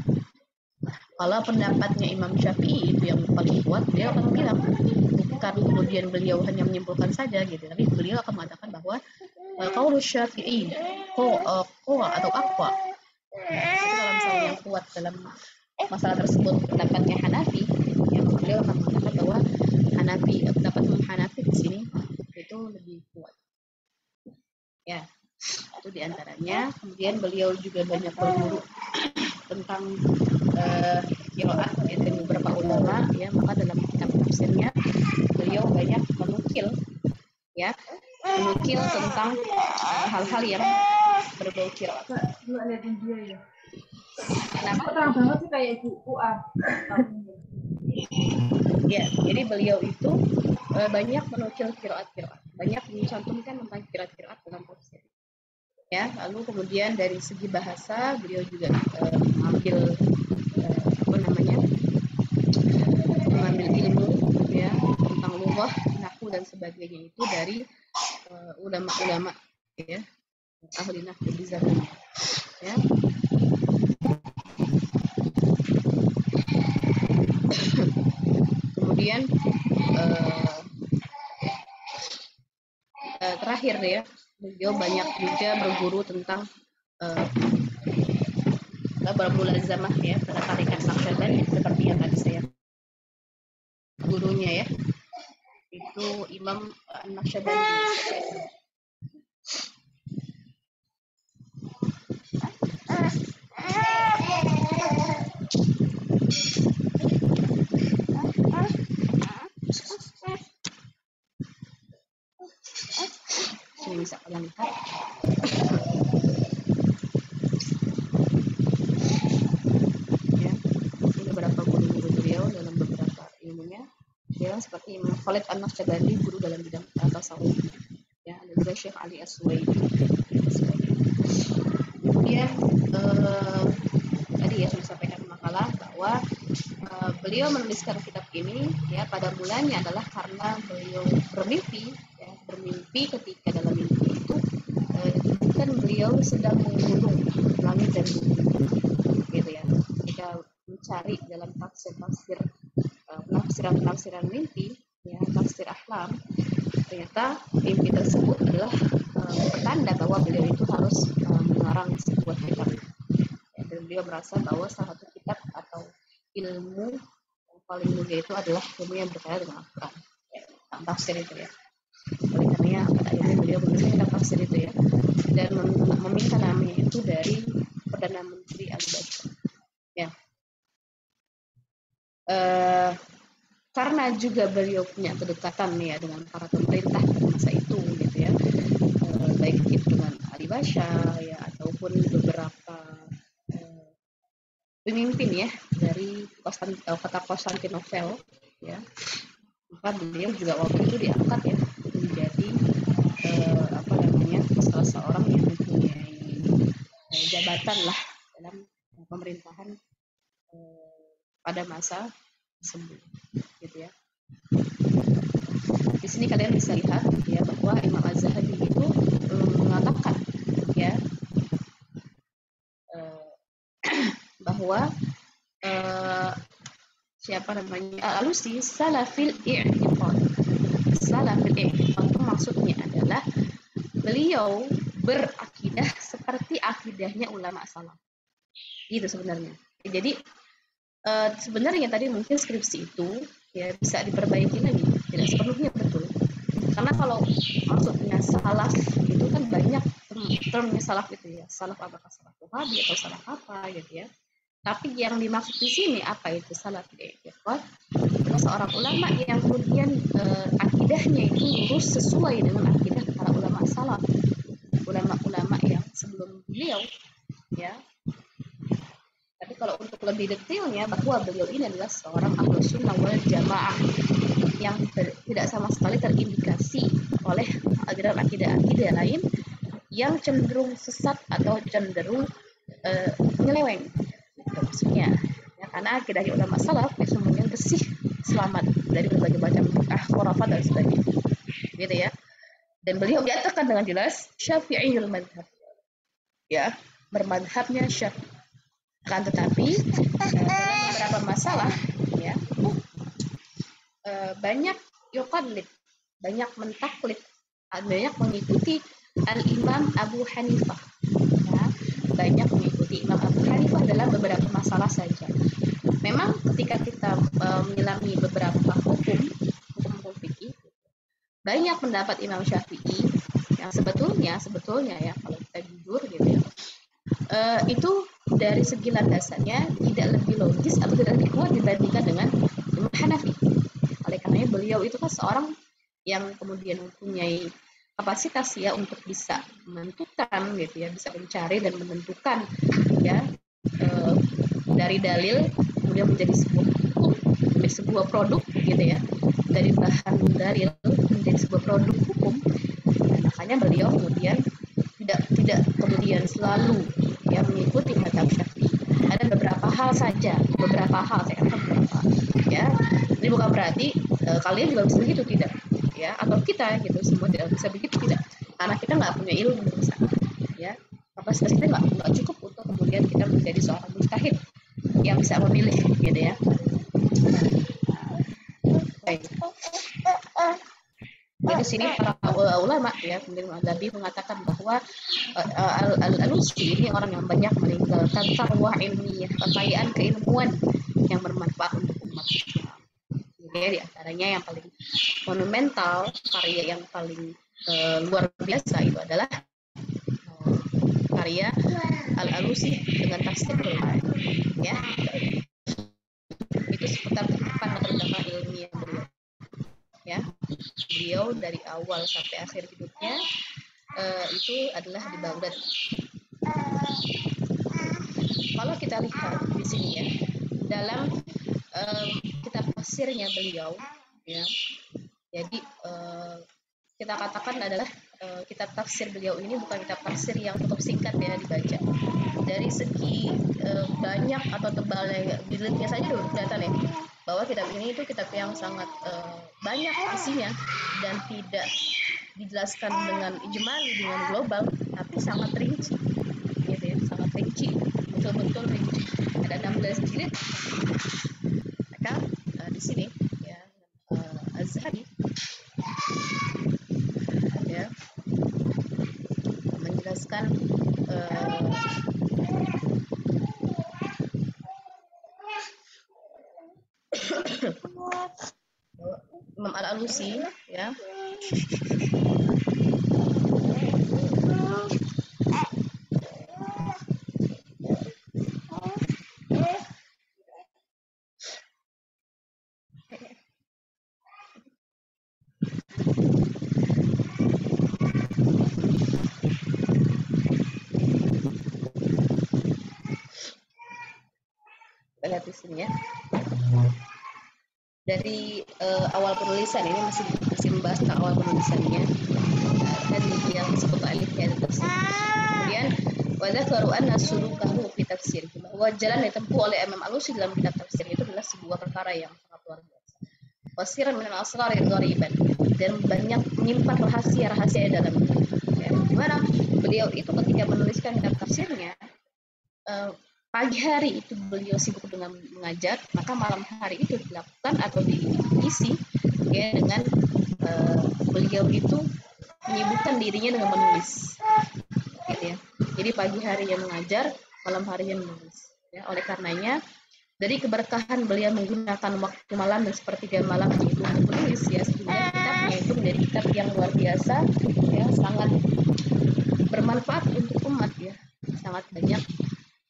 kalau pendapatnya Imam Syafi'i itu yang paling kuat, beliau akan bilang, bukan kemudian beliau hanya menyimpulkan saja gitu, tapi beliau akan mengatakan bahwa qaul Syafi'i qawa atau aqwa. Itu kalau misalnya yang kuat dalam masalah tersebut pendapatnya Hanafi, yang beliau akan mengatakan bahwa pendapat Imam Hanafi di sini itu lebih kuat. Ya, itu diantaranya. Kemudian beliau juga banyak berguru tentang qiraat ya, dari beberapa ulama, ya, maka dalam kitab tafsirnya beliau banyak menukil tentang hal-hal yang berbau qiraat. Kenapa? Terang banget sih kayak buku Ya, jadi beliau itu banyak menukil qiraat, banyak mencantumkan tentang qiraat dalam tafsir. Ya, lalu kemudian dari segi bahasa beliau juga mengambil ilmu, ya, tentang lughah, nahwu dan sebagainya itu dari ulama-ulama, ya, ahli nahwu di zamannya. Ya. Kemudian terakhir ya, beliau banyak juga berguru tentang mulazamah, ya, pada tarikat Naqsyabandi, seperti yang tadi saya gurunya, ya, itu Imam Naqsyabandi. Ini bisa kalian lihat. Ya, ini beberapa guru-guru beliau dalam beberapa ilmunya. Ya, seperti Imam Khalid An-Naqsyabandi, guru dalam bidang tasawuf. Ya, ada juga Syekh Ali As-Suwaidi. Kemudian tadi ya sudah sampaikan makalah bahwa beliau menuliskan kitab ini, ya, pada mulanya adalah karena beliau bermimpi ketika dalam mimpi itu disebutkan beliau sedang menggunung langit dan bumi, gitu ya. Ketika mencari dalam penafsiran mimpi, ya, tafsir ahlam, ternyata mimpi tersebut adalah pertanda bahwa beliau itu harus mengarang sebuah kitab. Ya, dan beliau merasa bahwa salah satu kitab atau ilmu yang paling mulia itu adalah ilmu yang berkaitan dengan Al-Quran, ya, tafsir itu, ya. Oleh karenanya pada akhirnya beliau menulis kitab tafsir itu, ya, dan meminta namanya itu dari Perdana Menteri Al-Bashir, ya. Karena juga beliau punya kedekatan, ya, dengan para pemerintah pada masa itu, gitu ya, baik itu dengan Ali Basha, ya, ataupun beberapa pemimpin, ya, dari kota Konstantinopel, ya, maka beliau juga waktu itu diangkat, ya, menjadi salah seorang yang mempunyai jabatan lah dalam pemerintahan pada masa tersebut, gitu ya. Di sini kalian bisa lihat, ya, bahwa Imam Az-Zahabi itu mengatakan, ya, bahwa Al-Alusi salafil i'tiqad. Salafil i'tiqad itu maksudnya adalah beliau berakidah seperti akidahnya ulama salaf. Itu sebenarnya. Jadi sebenarnya tadi mungkin skripsi itu, ya, bisa diperbaiki lagi, tidak sepenuhnya betul. Karena kalau maksudnya salaf itu kan banyak termnya salaf itu, ya. Salaf apakah salaf Wahabi atau salaf apa, gitu ya. Tapi yang dimaksud di sini apa itu salaf i'tiqad? Seorang ulama yang kemudian akidahnya itu lurus sesuai dengan akidah para ulama salaf, ulama-ulama yang sebelum beliau, ya. Tapi kalau untuk lebih detailnya bahwa beliau ini adalah seorang Ahlus Sunnah wal Jamaah yang tidak sama sekali terindikasi oleh aliran akidah lain yang cenderung sesat atau cenderung nyeleweng. Itu maksudnya. Ya, karena akidah ulama salaf itu semuanya bersih, selamat dari berbagai macam khurafat dan sebagainya. Gitu ya. Dan beliau menyatakan dengan jelas Syafi'iyul madhab. Ya, bermadhabnya Syafi'i. Akan tetapi dalam beberapa masalah ya banyak yuqallid, banyak mentaklid, banyak mengikuti Al-Imam Abu Hanifah ya, banyak mengikuti Imam Abu Hanifah dalam beberapa masalah saja. Memang ketika kita menyelami beberapa hukum fikih, banyak pendapat Imam Syafi'i yang sebetulnya ya kalau kita jujur gitu ya, itu dari segi landasannya tidak lebih logis atau tidak lebih kuat dibandingkan dengan Imam Hanafi. Oleh karenanya beliau itu kan seorang yang kemudian mempunyai kapasitas ya untuk bisa menentukan gitu ya, bisa mencari dan menentukan ya dari dalil kemudian menjadi sebuah hukum, menjadi sebuah produk gitu ya, dari bahan dalil menjadi sebuah produk hukum. Nah, makanya beliau kemudian tidak kemudian selalu ya mengikuti mazhab Syafi'i. Ada beberapa hal saja, beberapa hal saya katakan beberapa ya. Ini bukan berarti kalian juga bisa begitu, tidak ya, atau kita gitu semua tidak bisa begitu, tidak, karena kita nggak punya ilmu ya, kapasitas kita nggak cukup untuk kemudian kita menjadi seorang mujtahid yang bisa memilih gitu ya. Baik. Di sini para ulama ya kemudian Al-Ghazali mengatakan bahwa Al-Alusi ini orang yang banyak meninggalkan tarwah ilmiah, kekayaan keilmuan yang bermanfaat untuk umat Islam. Jadi di antaranya yang paling monumental, karya yang paling luar biasa itu adalah karya Al-Alusi dengan tafsir Quran ya. Itu seputar pandangan utama ilmiah beliau. Ya, beliau dari awal sampai akhir hidupnya itu adalah di Baghdad. Kalau kita lihat di sini ya, dalam kitab tafsirnya beliau, ya, jadi kita katakan adalah kitab tafsir beliau ini bukan kitab tafsir yang cukup singkat ya dibaca. Dari segi banyak atau tebalnya jilidnya saja udah kelihatan ya, bahwa kitab ini itu kitab yang sangat banyak isinya dan tidak dijelaskan dengan ijmali, dengan global, tapi sangat rinci, gitu ya, sangat rinci, betul-betul rinci. Ada 16 jilid, maka di sini ya Az-Zahabi ya menjelaskan Imam Al-Alusi ya lihat di sini ya. Dari awal penulisan ini masih membahas tentang awal penulisannya. Tadi yang disebut alif ya tafsir. Kemudian wa dzakaru anna sulukahu fi tafsir, bahwa jalan yang ditempuh oleh Imam Alusi dalam kitab tafsir itu adalah sebuah perkara yang sangat luar biasa. Wasiran min al-asrar ghariban, dan banyak menyimpan rahasia-rahasia di dalamnya. Ya, dimana beliau itu ketika menuliskan kitab tafsirnya pagi hari itu beliau sibuk dengan mengajar, maka malam hari itu dilakukan atau diisi ya dengan beliau itu menyibukkan dirinya dengan menulis, gitu ya. Jadi pagi hari yang mengajar, malam hari yang menulis. Ya, oleh karenanya dari keberkahan beliau menggunakan waktu malam dan sepertiga malam itu untuk menulis ya, sehingga kitabnya itu menjadi kitab yang luar biasa, ya sangat bermanfaat untuk umat ya, sangat banyak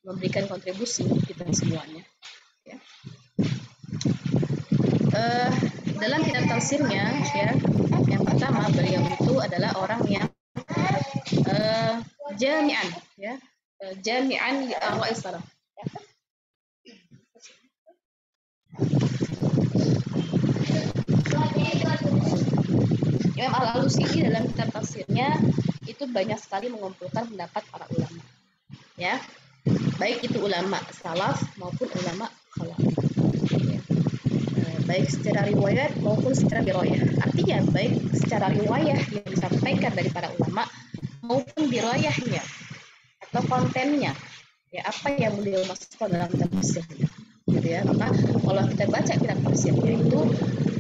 memberikan kontribusi untuk kita semuanya. Ya. Dalam kitab tafsirnya, ya, yang pertama beliau itu adalah orang yang jami'an, ya, jami'an li arwa'i salaf. Imam Al-Alusi ini dalam kitab tafsirnya itu banyak sekali mengumpulkan pendapat para ulama, ya, baik itu ulama salaf maupun ulama khalaf, ya. Baik secara riwayat maupun secara dirayah. Artinya baik secara riwayah yang disampaikan dari para ulama maupun dirayahnya atau kontennya, ya, apa yang beliau masukkan dalam tafsirnya, gitu ya. Maka kalau kita baca kitab tafsirnya itu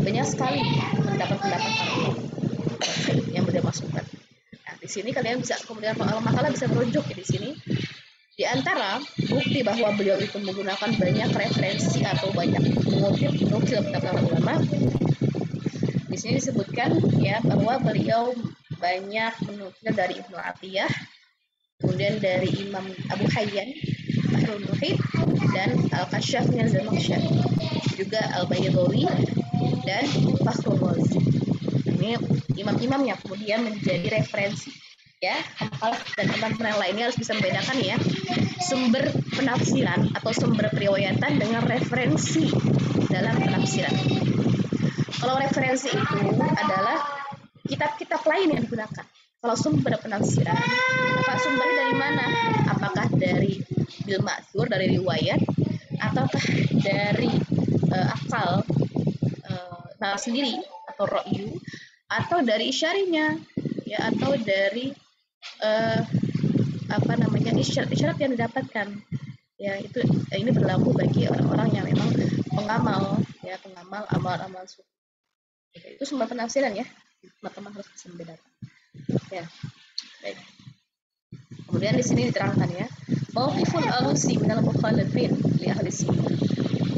banyak sekali pendapat-pendapat para ulama yang beliau masukkan. Nah, di sini kalian bisa kemudian makalah bisa merujuk ya di sini. Di antara bukti bahwa beliau itu menggunakan banyak referensi atau banyak mengutip nukil pendapat para ulama. Di sini disebutkan ya bahwa beliau banyak menukil dari Ibnu Atiyah, kemudian dari Imam Abu Hayyan, Bahrul Muhit, dan Al-Kashafnya Zamakhsyari, juga Al-Baydawi dan Fakhrul Razi. Ini imam-imamnya kemudian menjadi referensi, ya. Makalah dan teman-teman yang lainnya harus bisa membedakan ya sumber penafsiran atau sumber periwayatan dengan referensi dalam penafsiran. Kalau referensi itu adalah kitab-kitab lain yang digunakan. Kalau sumber penafsiran, maka sumbernya dari mana? Apakah dari bil ma'thur, dari riwayat, ataukah dari akal sendiri atau ra'yu, atau dari isyarinya, ya, atau dari isyarat yang didapatkan, ya. Itu ini berlaku bagi orang-orang yang memang pengamal amal-amal sunnah. Itu sumber penafsiran ya, teman-teman harus bisa membedakan, ya. Baik. Kemudian di sini diterangkan ya, mauqiful Alusi minal mukhalifin li ahli sunnah.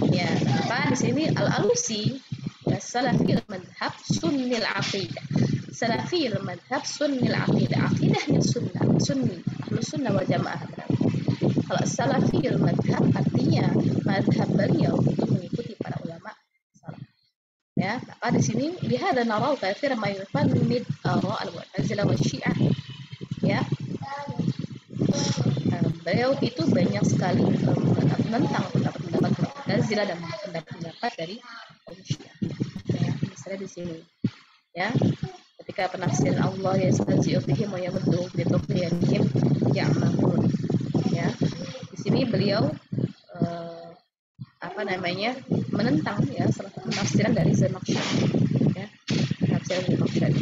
Ya, maka di sini Al-Alusi salafil madhab sunnil aqidah. Salafil madhab sunnil aqidah. Aqidahnya sunni, ahlus sunnah wal jamaah. Kalau salafil madhab artinya madhab beliau itu mengikuti para ulama salaf. Ya, maka di sini lihat dan narau katsir ma yufannid ara al-mu'tazilah wa syiah. Ya. Beliau itu banyak sekali menentang pendapat-pendapat Mu'tazilah dan pendapat dari kaum Syiah. Ya, misalnya di sini, ya, ketika penafsiran Allah ya stazi'u bihim wa yamuddu bi tughyanihim ya'mahun. Ya, di sini beliau menentang ya salah satu penafsiran dari Zamakhsyari, ya, penafsiran Zamakhsyari.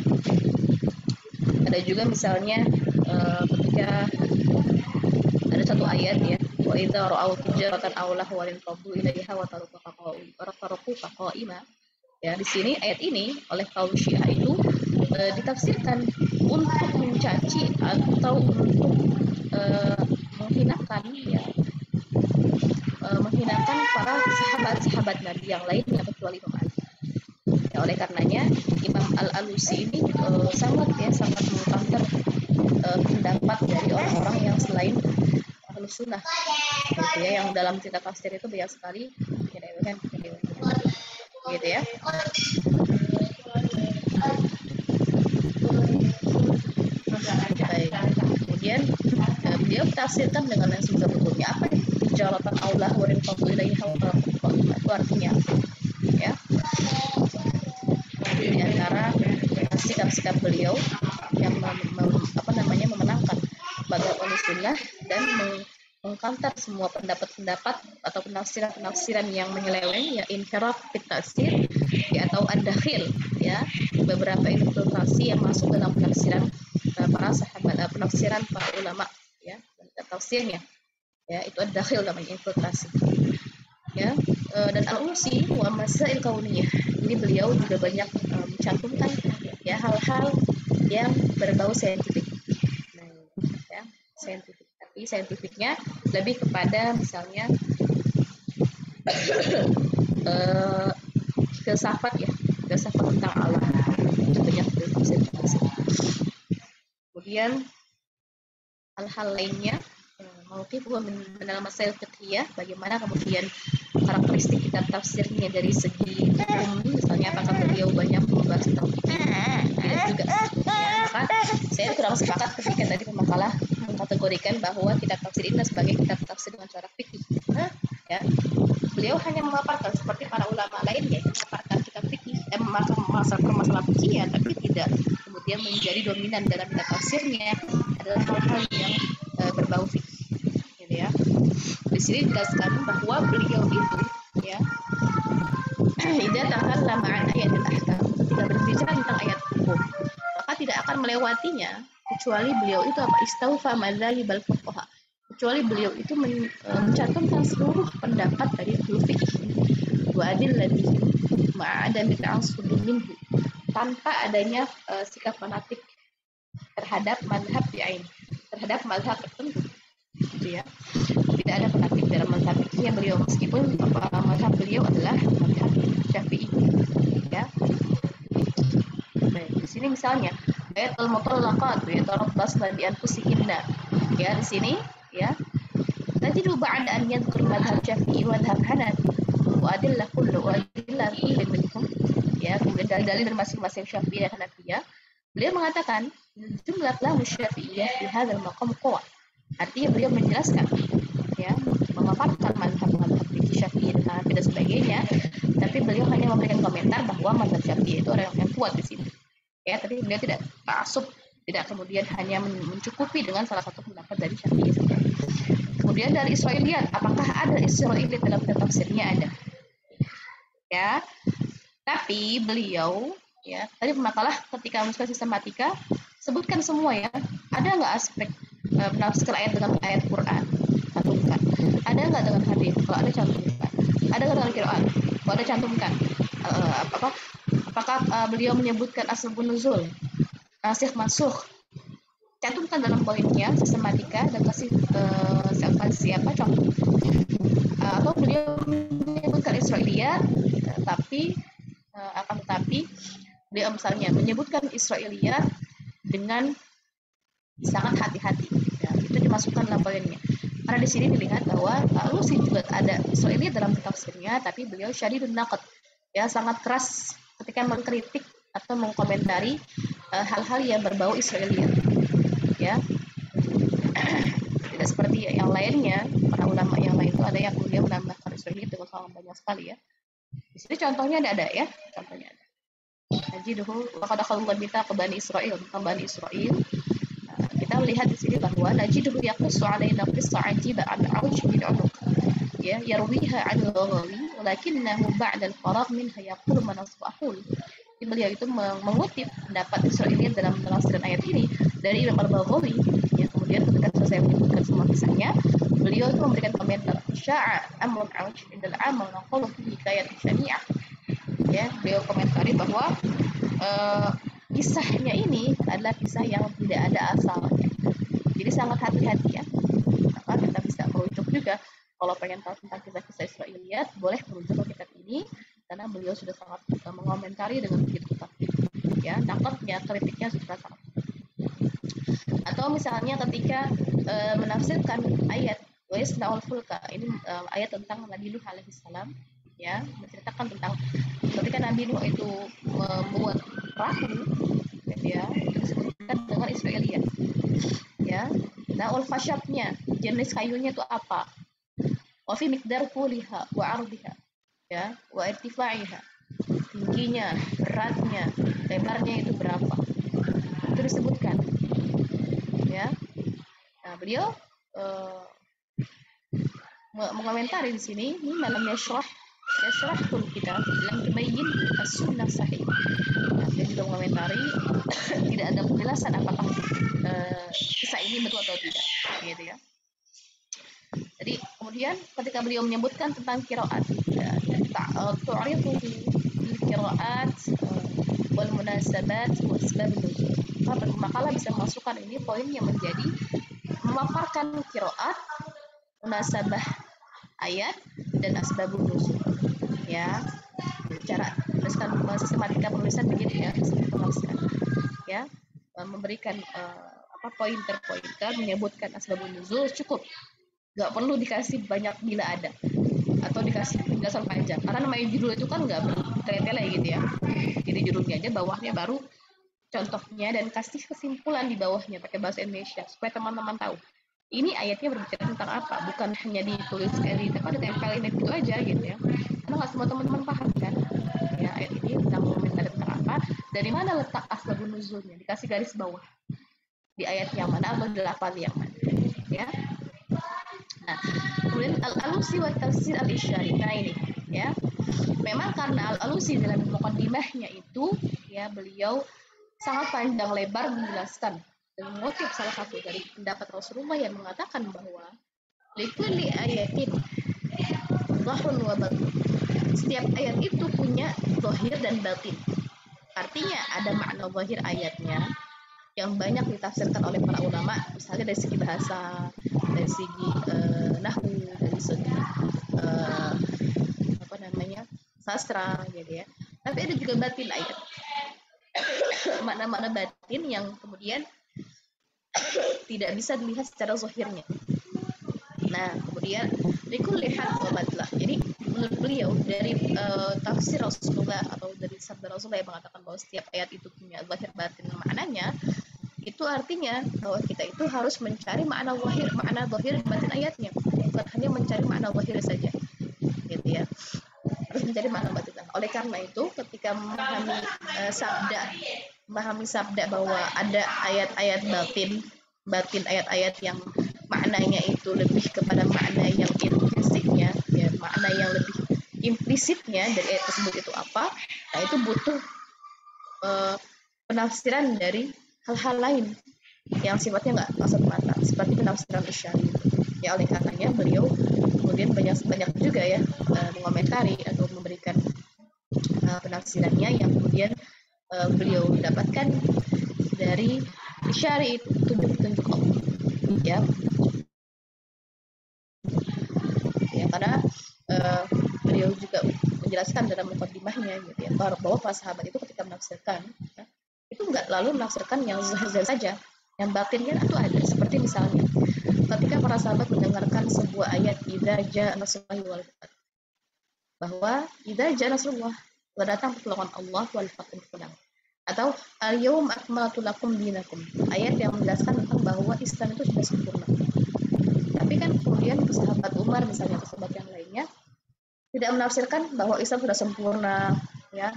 Ada juga misalnya ketika ada satu ayat ya, wa idza ra'aw tijaratan aw lahwan faddu ilaiha wa tarukuka qa'ima. Ya, di sini ayat ini oleh kaum Syiah itu ditafsirkan untuk mencaci atau untuk menghinakan ya, menghinakan para sahabat-sahabat Nabi yang lainnya kecuali Imam Ali. Ya, oleh karenanya Imam Al-Alusi ini sangat mengcounter pendapat dari orang-orang yang selain Ahlus Sunnah, gitu ya, yang dalam kitab tafsir itu banyak sekali menyelewengkan, gitu ya. Baik. Kemudian beliau tafsirkan dengan yang sebetulnya apa tijaratan Allah wa rinfadu ilaiha wa itu artinya, ya. Di antara sikap-sikap beliau yang memenangkan mazhab Ahlussunnah dan mengcounter semua pendapat-pendapat atau penafsiran-penafsiran yang menyeleweng, ya, inhiraf fit tafsir, ya, atau ad-dakhil, ya, beberapa infiltrasi yang masuk dalam penafsiran para sahabat, penafsiran para ulama, ya, tafsirnya, ya, itu ad-dakhil namanya, infiltrasi, ya. Dan Al-Alusi wa masail kauniyah, ini beliau juga banyak mencantumkan ya hal-hal yang berbau saintifik, ya, saintifik. Tapi saintifiknya lebih kepada misalnya filsafat, ya, filsafat tentang Allah, itu banyak filsafat. Kemudian hal-hal lainnya mauqif dalam masail fiqhiyah, bagaimana kemudian karakteristik kitab tafsirnya dari segi hukum, misalnya apakah beliau banyak membahas tentang fikih juga, ya. Maka saya kurang sepakat ketika tadi pemakalah mengkategorikan bahwa kitab tafsir ini sebagai kitab tafsir dengan cara fikih, ya. beliau hanya memaparkan seperti para ulama lainnya, memaparkan kitab fikih, masalah fikih ya, tapi tidak kemudian menjadi dominan dalam kitab tafsirnya adalah hal-hal yang berbau fikih, gitu ya. Di sini dijelaskan bahwa beliau itu ya idza takallama an ayatil ahkam, ketika berbicara tentang ayat hukum, maka tidak akan melewatinya kecuali beliau itu apa? Istaufa madzhabal fuqaha. Kecuali beliau itu mencantumkan seluruh pendapat dari fikih wa adillati ma'adami ta'assubin minhu, tanpa adanya sikap fanatik terhadap mazhab bi'ain, terhadap mazhab tertentu, gitu ya. Tidak ada fanatik dalam mazhab fikihnya beliau, meskipun mazhab beliau adalah mazhab Syafi'i, ya. Baik, di sini misalnya ayatul mutallaqat ya tarabbasna bi anfusihinna, ya di sini ya tajidu ba'da an yadhkur madhab Syafi'i wa madhab Hanafi wa adillah kullu minhum, ya, kemudian dalil-dalil dari masing-masing Syafi'i dan Hanafiyah, beliau mengatakan jumlah kalam Syafi'iyah di hadzal maqam qawa, artinya beliau menjelaskan ya, memaparkan mazhab-mazhab fikih Syafi'i dan Hanafi dan sebagainya, tapi beliau hanya memberikan komentar bahwa mazhab Syafi'i itu orang yang kuat di sini, ya, tapi beliau tidak ta'assub, tidak kemudian hanya mencukupi dengan salah satu pendapat dari Syafi'i saja. Kemudian dari Israiliyat, apakah ada Israiliyat dalam tafsirnya? Ada, ya, tapi beliau ya tadi makalah ketika menuliskan sistematika sebutkan semua ya, ada nggak aspek menafsirkan ayat dengan ayat Quran, cantumkan. Ada nggak dengan hadis? Kalau ada cantumkan. Ada nggak dengan qiraat? Kalau ada cantumkan. Apakah beliau menyebutkan asbabun nuzul, nasikh mansukh? Cantumkan dalam poinnya sistematika dan kasih siapa contoh. Atau beliau menyebutkan Israiliyat, tapi akan tetapi beliau misalnya menyebutkan Israiliyat dengan sangat hati-hati, ya, itu dimasukkan dalam poinnya. Karena di sini dilihat bahwa Alusi juga ada Israiliyat dalam tafsirnya, tapi beliau syadidun naqd, ya, sangat keras ketika mengkritik atau mengkomentari hal-hal yang berbau Israiliyat, ya. Tidak seperti yang lainnya, para ulama yang lain itu ada yang kemudian menambahkan Israiliyat dengan sangat banyak sekali, ya. Di sini contohnya ada ya, contohnya ada. Najiduhu wa qad khalaqal mitsaq Bani Israil, Bani Israil. Kita melihat di sini bahwa najiduhu yaqussu alaina qissa ajiba an Auj bin Unuq, ya, yarwiha 'an al-Ghawawi walakinahu ba'da al-faragh minha yaqulu man asbahul. Beliau itu mengutip pendapat Israiliyat dalam penafsiran ayat ini dari Imam Al-Baghawi, ya, kemudian ketika selesai menyebutkan semua kisahnya, beliau itu memberikan komentar sya'a amrun Auj indal amal naqulu fi hikayat syani'ah, ya, beliau komentari bahwa kisahnya ini adalah kisah yang tidak ada asalnya, jadi sangat hati-hati, ya. Maka kita bisa merujuk juga kalau pengen tahu tentang kisah-kisah Israiliyat, boleh merujuk ke kitab ini karena beliau sudah sangat mengomentari dengan begitu ketat, ya, nangkepnya, kritiknya sudah sangat. Atau misalnya ketika menafsirkan ayat wa yasna'ul fulka, ini ayat tentang Nabi Nuh alaihi salam, ya, menceritakan tentang ketika Nabi Nuh itu membuat perahu, ya, itu disebutkan dengan Israiliyat, ya. Nah, ulfasyabnya, jenis kayunya itu apa? Wa fi miqdar quliha wa 'ardiha, ya, wa irtifaiha, tingginya, beratnya, lebarnya itu berapa, itu disebutkan, ya. Nah, beliau mengomentari di sini, ini malam yashrahul kitab lam tubayyin as-sunnah sahih. Nah, dia juga mengomentari tidak ada penjelasan apakah kisah ini betul atau tidak, gitu ya. Jadi kemudian ketika beliau menyebutkan tentang qiraat, ya, tu'rifu bil qiraat wal munasabat wa asbab nuzul. Makalah bisa memasukkan ini poin yang menjadi memaparkan qiraat, munasabah ayat dan asbabun nuzul, ya. Cara menuliskan sistematika penulisan begitu, ya, ya, memberikan pointer-pointer, menyebutkan asbabun nuzul cukup. Nggak perlu dikasih banyak bila ada atau dikasih penjelasan panjang, karena namanya judul itu kan nggak bertele-tele gitu, ya. Jadi judulnya aja, bawahnya baru contohnya dan kasih kesimpulan di bawahnya pakai bahasa Indonesia supaya teman-teman tahu ini ayatnya berbicara tentang apa, bukan hanya ditulis ditempelin itu aja gitu ya, karena nggak semua teman-teman paham kan ya ayat ini tentang komentar tentang apa, dari mana letak asbabun nuzulnya, dikasih garis bawah di ayat yang mana atau di lafaz yang mana ya. Nah, kemudian al-alusi wa tafsir al-isyari. Nah ini ya. Memang karena al-alusi dalam muqaddimahnya itu ya beliau sangat panjang lebar menjelaskan dan mengutip salah satu dari pendapat Rasulullah yang mengatakan bahwa likulli ayatin zahirun wa batin. Setiap ayat itu punya zahir dan batin. Artinya ada makna zahir ayatnya yang banyak ditafsirkan oleh para ulama, misalnya dari segi bahasa, dari segi nahwu, dari segi sastra gitu ya. Tapi ada juga batin ayat, makna-makna batin yang kemudian tidak bisa dilihat secara zahirnya. Nah, kemudian rikul lihat wabatlah. Jadi menurut beliau dari tafsir Rasulullah atau dari sabda Rasulullah yang mengatakan bahwa setiap ayat itu punya zahir batin maknanya, itu artinya bahwa kita itu harus mencari makna zahir batin ayatnya, bukan hanya mencari makna zahir saja, gitu ya. Harus mencari makna batin. Oleh karena itu, ketika memahami sabda bahwa ada ayat-ayat batin ayat-ayat yang maknanya itu lebih kepada makna yang implisitnya, ya makna yang lebih implisitnya dari ayat tersebut itu apa? Nah itu butuh penafsiran dari hal-hal lain yang sifatnya nggak kasat mata, seperti penafsiran isyari. Ya oleh karenanya beliau kemudian banyak juga ya mengomentari atau memberikan penafsirannya yang kemudian beliau dapatkan dari isyari itu tunjuk-tunjuk Allah. Ya, karena beliau juga menjelaskan dalam muqaddimahnya gitu ya, bahwa para sahabat itu ketika menafsirkan ya, itu nggak lalu menafsirkan yang zahir saja, yang batinnya itu ada. Seperti misalnya ketika para sahabat mendengarkan sebuah ayat idza jaa nasrullahi wal fath, bahwa idza jaa nasrullah, telah datang pertolongan Allah wal fath, atau al-yawm akmaltu lakum dinakum, ayat yang menjelaskan tentang bahwa Islam itu sudah sempurna. Tapi kan kemudian sahabat Umar misalnya, sahabat yang lainnya tidak menafsirkan bahwa Islam sudah sempurna ya,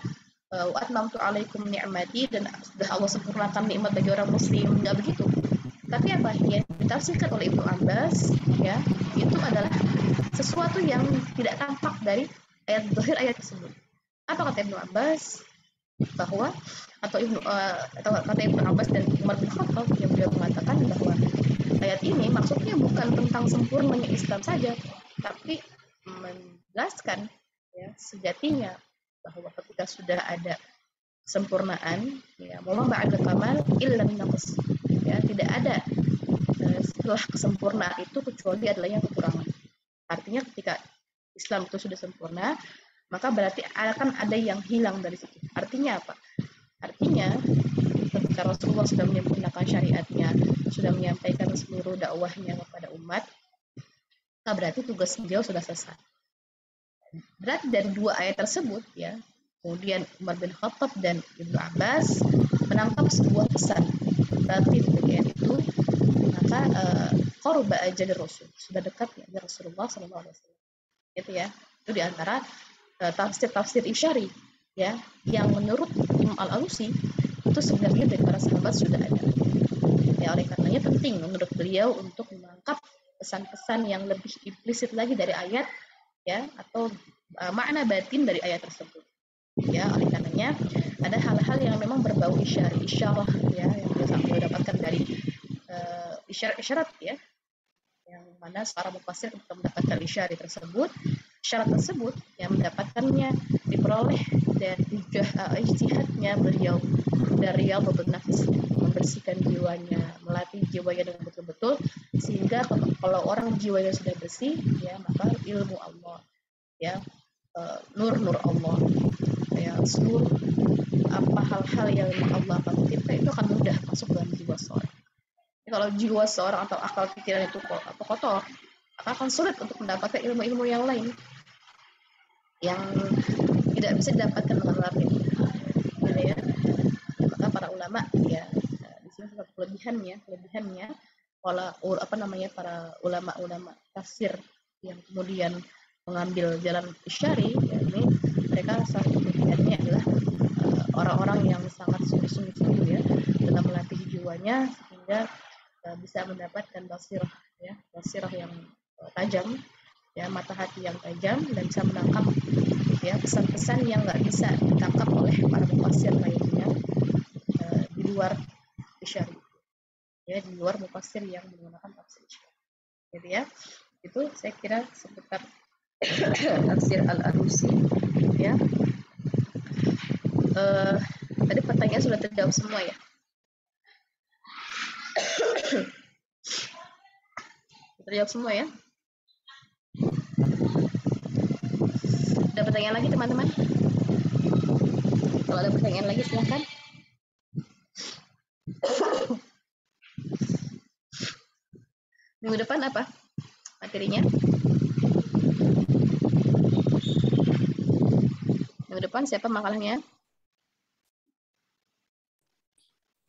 wa atmamtu alaikum ni'mati, dan sudah Allah sempurnakan nikmat bagi orang muslim, enggak begitu. Tapi apa yang ditafsirkan oleh Ibnu Abbas ya, itu adalah sesuatu yang tidak tampak dari ayat zahir ayat tersebut. Apa kata Ibnu Abbas? Bahwa atau kata Ibnu Abbas dan Umar bin Khattab yang beliau mengatakan bahwa ayat ini maksudnya bukan tentang sempurnanya Islam saja, tapi menjelaskan ya sejatinya bahwa ketika sudah ada kesempurnaan ya, wama ba'da kamal illa naqs, ya tidak ada setelah kesempurnaan itu kecuali adanya kekurangan. Artinya ketika Islam itu sudah sempurna, maka berarti akan ada yang hilang dari situ. Artinya apa? Artinya ketika Rasulullah sudah menyempurnakan syariatnya, sudah menyampaikan seluruh dakwahnya kepada umat, maka berarti tugas beliau sudah selesai. Berarti dari dua ayat tersebut ya, kemudian Umar bin Khattab dan Ibnu Abbas menangkap sebuah pesan batin dari ayat itu, maka qarba ajal Rasul, sudah dekat ya Rasulullah SAW. Gitu ya. Itu diantara tafsir isyari ya, yang menurut Imam Al-Alusi itu sebenarnya dari para sahabat sudah ada. Ya oleh karenanya penting menurut beliau untuk menangkap pesan-pesan yang lebih implisit lagi dari ayat ya, atau makna batin dari ayat tersebut. Ya oleh karenanya ada hal-hal yang memang berbau isyarah ya, yang beliau dapatkan dari isyarat ya, yang mana seorang mufassir ketika mendapatkan isyari tersebut, syarat tersebut yang mendapatkannya diperoleh dari ijtihadnya beliau dari Riyadhun Nafs, membersihkan jiwanya, melatih jiwanya dengan betul-betul, sehingga kalau orang jiwanya sudah bersih ya, maka ilmu Allah ya, nur Allah ya, seluruh apa hal-hal yang Allah akan kita itu akan mudah masuk dalam jiwa seorang. Kalau jiwa seorang atau akal pikiran itu kotor, akan sulit untuk mendapatkan ilmu-ilmu yang lain yang tidak bisa didapatkan dengan lain, gitu ya. Maka para ulama ya, di sini satu kelebihannya para ulama-ulama tafsir yang kemudian mengambil jalan isyari, ya, ini mereka salah satu pilihannya adalah orang-orang yang sangat sungguh-sungguh ya dalam melatih jiwanya sehingga bisa mendapatkan basirah ya, basirah yang tajam ya, mata hati yang tajam, dan bisa menangkap ya pesan-pesan yang nggak bisa ditangkap oleh para mufassir lainnya di luar isyari ya, di luar mufassir yang menggunakan tafsir isyari. Jadi ya, itu saya kira seputar tafsir Al-Alusi ya. Tadi pertanyaan sudah terjawab semua ya. Terjawab semua ya. Ada pertanyaan lagi teman-teman? Kalau ada pertanyaan lagi silahkan. Minggu depan apa materinya? Minggu depan siapa makalahnya?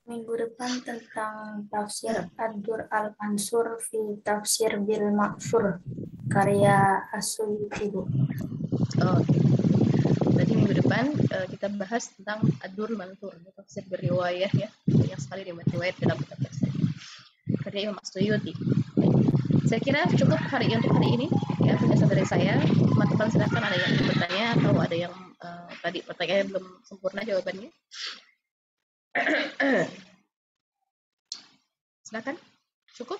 Minggu depan tentang tafsir Ad-Dur Al-Mansur fi Tafsir Bil Ma'thur karya As-Suyuti. Oh, berarti minggu depan kita bahas tentang Ad-Dur Mansur, tafsir berriwayah ya, banyak sekali riwayat dalam kitab tafsir karya Imam As-Suyuti. Saya kira cukup untuk hari ini ya, penjelasan dari saya. Teman-teman silakan ada yang ingin bertanya atau ada yang tadi pertanyaannya belum sempurna jawabannya. Silakan. Cukup?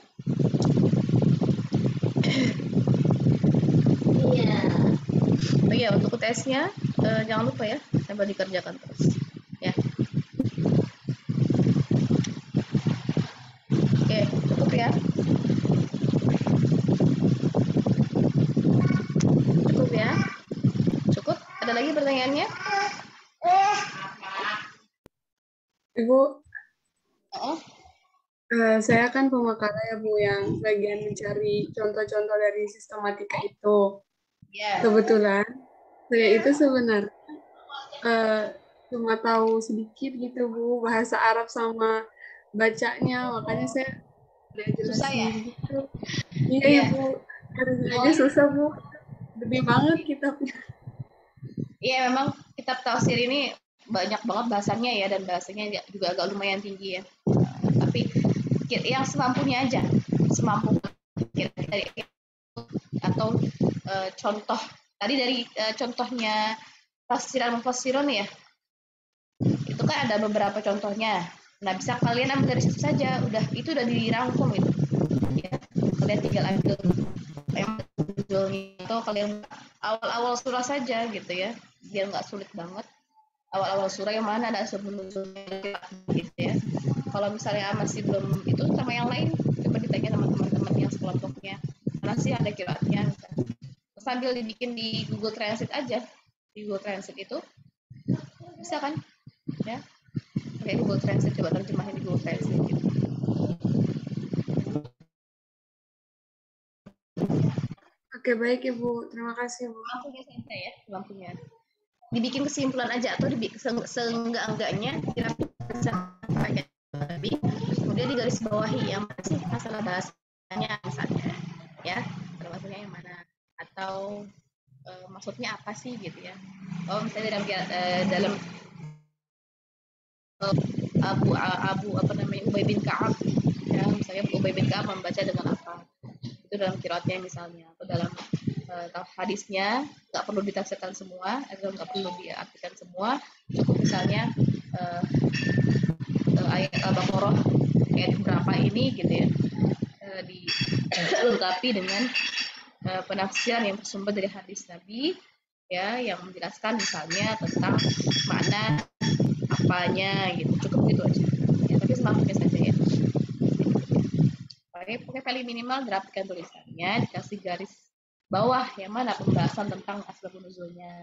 Iya. Oh iya, untuk UTS-nya jangan lupa ya, coba dikerjakan terus ya. Oke, cukup ya. Cukup ya. Cukup. Ada lagi pertanyaannya? Ibu, saya kan pemakarnya ya Bu, yang bagian mencari contoh-contoh dari sistematika itu. Kebetulan saya itu sebenarnya cuma tahu sedikit gitu Bu, bahasa Arab sama bacanya, makanya saya udah jelasin gitu. Iya Ibu, aja susah Bu, gede banget kitabnya. Iya, memang kitab tafsir ini banyak banget bahasanya ya, dan bahasanya juga agak lumayan tinggi ya. Tapi yang semampunya aja, semampu atau contoh tadi dari contohnya tafsiran mufassirun ya, itu kan ada beberapa contohnya. Nah, bisa kalian ambil dari situ saja, itu udah dirangkum itu ya, kalian tinggal ambil yang atau kalian awal-awal surah saja gitu ya, biar nggak sulit banget. Awal-awal surah yang mana ada sebelum-sebelumnya gitu ya. Kalau misalnya masih belum itu sama yang lain, coba ditanya sama teman-teman yang sekelompoknya, mana sih ada kiraatnya, sambil dibikin di Google Translate aja. Di Google Translate itu bisa kan ya, pakai Google Translate, coba terjemahin di Google Translate gitu. Oke, baik Ibu, terima kasih Bu. Lampunya selesai ya, lampunya. Dibikin kesimpulan aja atau seenggak-enggaknya kira-kira lebih, kemudian digaris bawahi yang masih masalah bahasanya misalnya ya, bahasanya yang mana atau maksudnya apa sih gitu ya. Oh, misalnya dalam Ubay bin Ka'ab ya, misalnya Ubay bin Ka'ab membaca dengan apa, itu dalam qiraatnya misalnya, atau dalam hadisnya nggak perlu ditafsirkan semua atau nggak perlu diartikan semua, cukup misalnya ayat Al-Baqarah ayat berapa ini gitu ya, dilengkapi dengan penafsiran yang bersumber dari hadis Nabi ya, yang menjelaskan misalnya tentang makna apanya gitu, cukup gitu aja ya, tapi semampunya saja ya. Pakai paling minimal dirapikan tulisannya, dikasih garis bawah yang mana pembahasan tentang asbabun nuzulnya,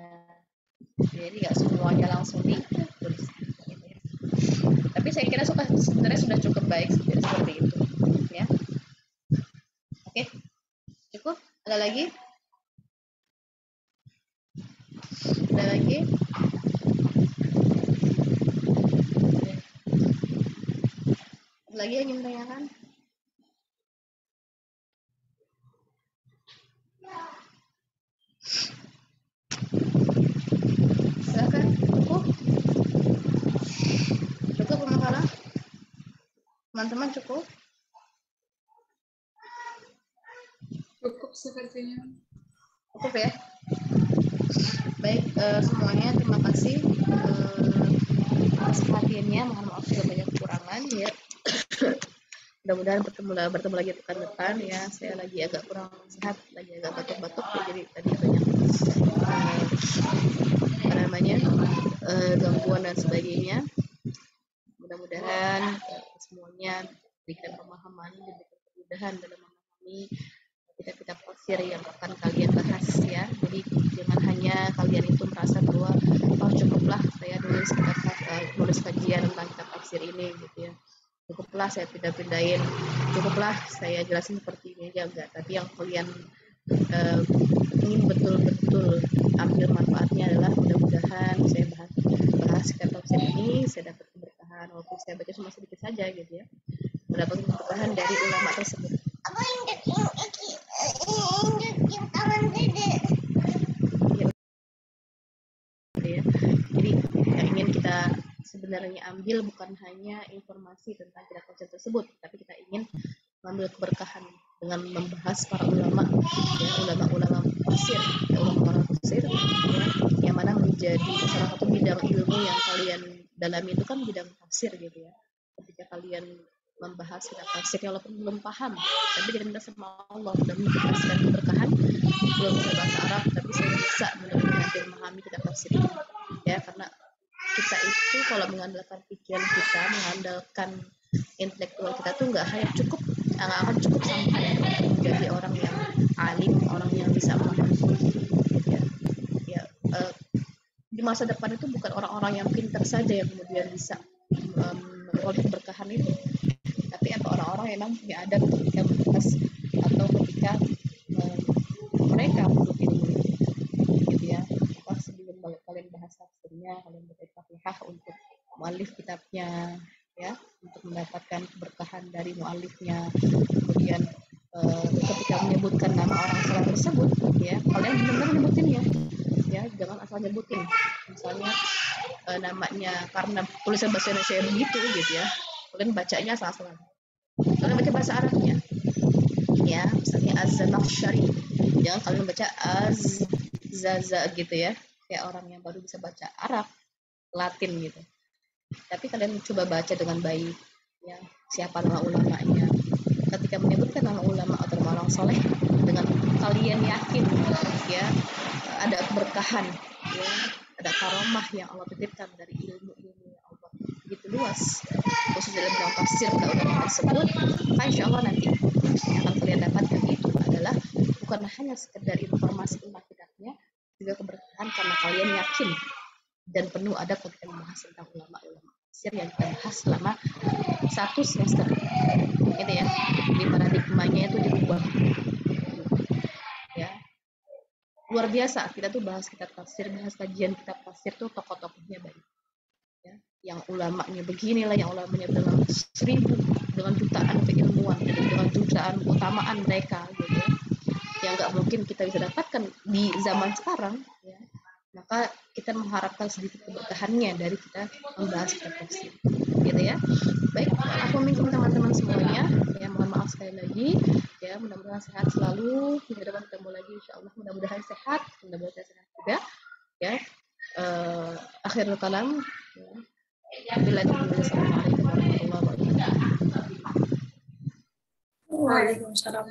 jadi nggak semuanya langsung ditulis gitu ya. Tapi saya kira sebenarnya sudah cukup baik seperti itu ya. Oke, cukup. Ada lagi? Ada lagi? Ada lagi yang ingin ditanyakan? Teman-teman cukup? Cukup sepertinya. Cukup ya? Baik, semuanya terima kasih atas perhatiannya. Mohon maaf juga banyak kekurangan ya. Mudah-mudahan bertemu lagi pekan depan ya. Saya lagi agak kurang sehat, lagi agak batuk-batuk ya, jadi tadi banyak gangguan dan sebagainya. Mudah-mudahan semuanya diberikan pemahaman, diberikan kemudahan dalam memahami kitab-kitab tafsir yang akan kalian bahas ya. Jadi jangan hanya kalian itu merasa bahwa oh cukuplah saya nulis kajian tentang kitab tafsir ini gitu ya. Cukuplah saya pindah-pindahin, cukuplah saya jelasin seperti ini aja, enggak. Tapi yang kalian ingin betul-betul ambil manfaatnya adalah mudah-mudahan saya bahas kitab tafsir ini saya dapat keberkahan, walaupun saya baca cuma sedikit saja gitu ya, mendapat keberkahan dari ulama tersebut. Ya. Jadi yang ingin kita sebenarnya ambil bukan hanya informasi tentang kitab tafsir tersebut, tapi kita ingin mengambil keberkahan dengan membahas para ulama, ya, ulama-ulama tafsir, ya, ulama-ulama tafsir, ya, yang mana menjadi salah satu bidang ilmu yang kalian dalami itu kan bidang tafsir gitu ya. Ketika kalian membahas kitab tafsir walaupun belum paham, tapi kita minta sama Allah dan memberikan keberkahan, belum bisa bahasa Arab, tapi saya bisa benar-benar memahami kitab tafsir ini, ya, karena kita itu kalau mengandalkan pikiran kita, mengandalkan intelektual kita tuh nggak akan cukup sampai menjadi orang yang alim, orang yang bisa memahami. Ya, di masa depan itu bukan orang-orang yang pintar saja yang kemudian bisa memperoleh keberkahan itu, tapi orang-orang yang memang punya adab ketika membahas atau ketika mereka menuntut ilmu, gitu ya. Apa sebelum kalian bahas tafsirnya, kalian berfatihah untuk muallif kitabnya, ya, untuk mendapatkan keberkahan dari muallifnya. Kemudian ketika menyebutkan nama orang salah tersebut, ya, kalian benar-benar nyebutinnya, ya, jangan asal nyebutin. Misalnya namanya karena tulisan bahasa Indonesia begitu, gitu ya, kalian bacanya salah-salah. Kalian baca bahasa Arabnya, ya, misalnya Az-Zamakhsyari, jangan kalian baca Az-Zaza gitu ya, kayak orang yang baru bisa baca Arab, Latin gitu. Tapi kalian coba baca dengan baik, ya, siapa nama ulamanya. Ketika menyebutkan nama ulama atau nama orang soleh, dengan kalian yakin, ya, ada keberkahan, ya, ada karomah yang Allah titipkan dari ilmu-ilmu yang Allah begitu luas, khusus dalam bidang tafsir ke ulama tersebut, maka insya Allah nanti yang akan kalian dapatkan itu adalah bukan hanya sekedar informasi tentang kitabnya, juga keberkahan karena kalian yakin dan penuh adab ketika membahas tentang ulama-ulama tafsir yang kita bahas selama 1 semester, gitu ya. Jadi paradigmanya itu dirubah, ya. Luar biasa, kita tuh bahas kitab tafsir, bahas kajian kitab tafsir tuh tokoh-tokohnya banyak, ya. Yang ulamanya beginilah, yang ulamanya dengan 1000, dengan jutaan keilmuan, dengan jutaan keutamaan mereka, gitu ya, yang nggak mungkin kita bisa dapatkan di zaman sekarang, ya. Maka kita mengharapkan sedikit keberkahannya dari kita membahas kitab tafsir, gitu ya. Baik, aku minta teman-teman semuanya, ya, mohon maaf sekali lagi, ya, mudah-mudahan sehat selalu, minggu depan ketemu lagi insyaallah, mudah-mudahan sehat juga, ya. Akhirul kalam, ya. Assalamualaikum warahmatullahi wabarakatuh. Waalaikumsalam.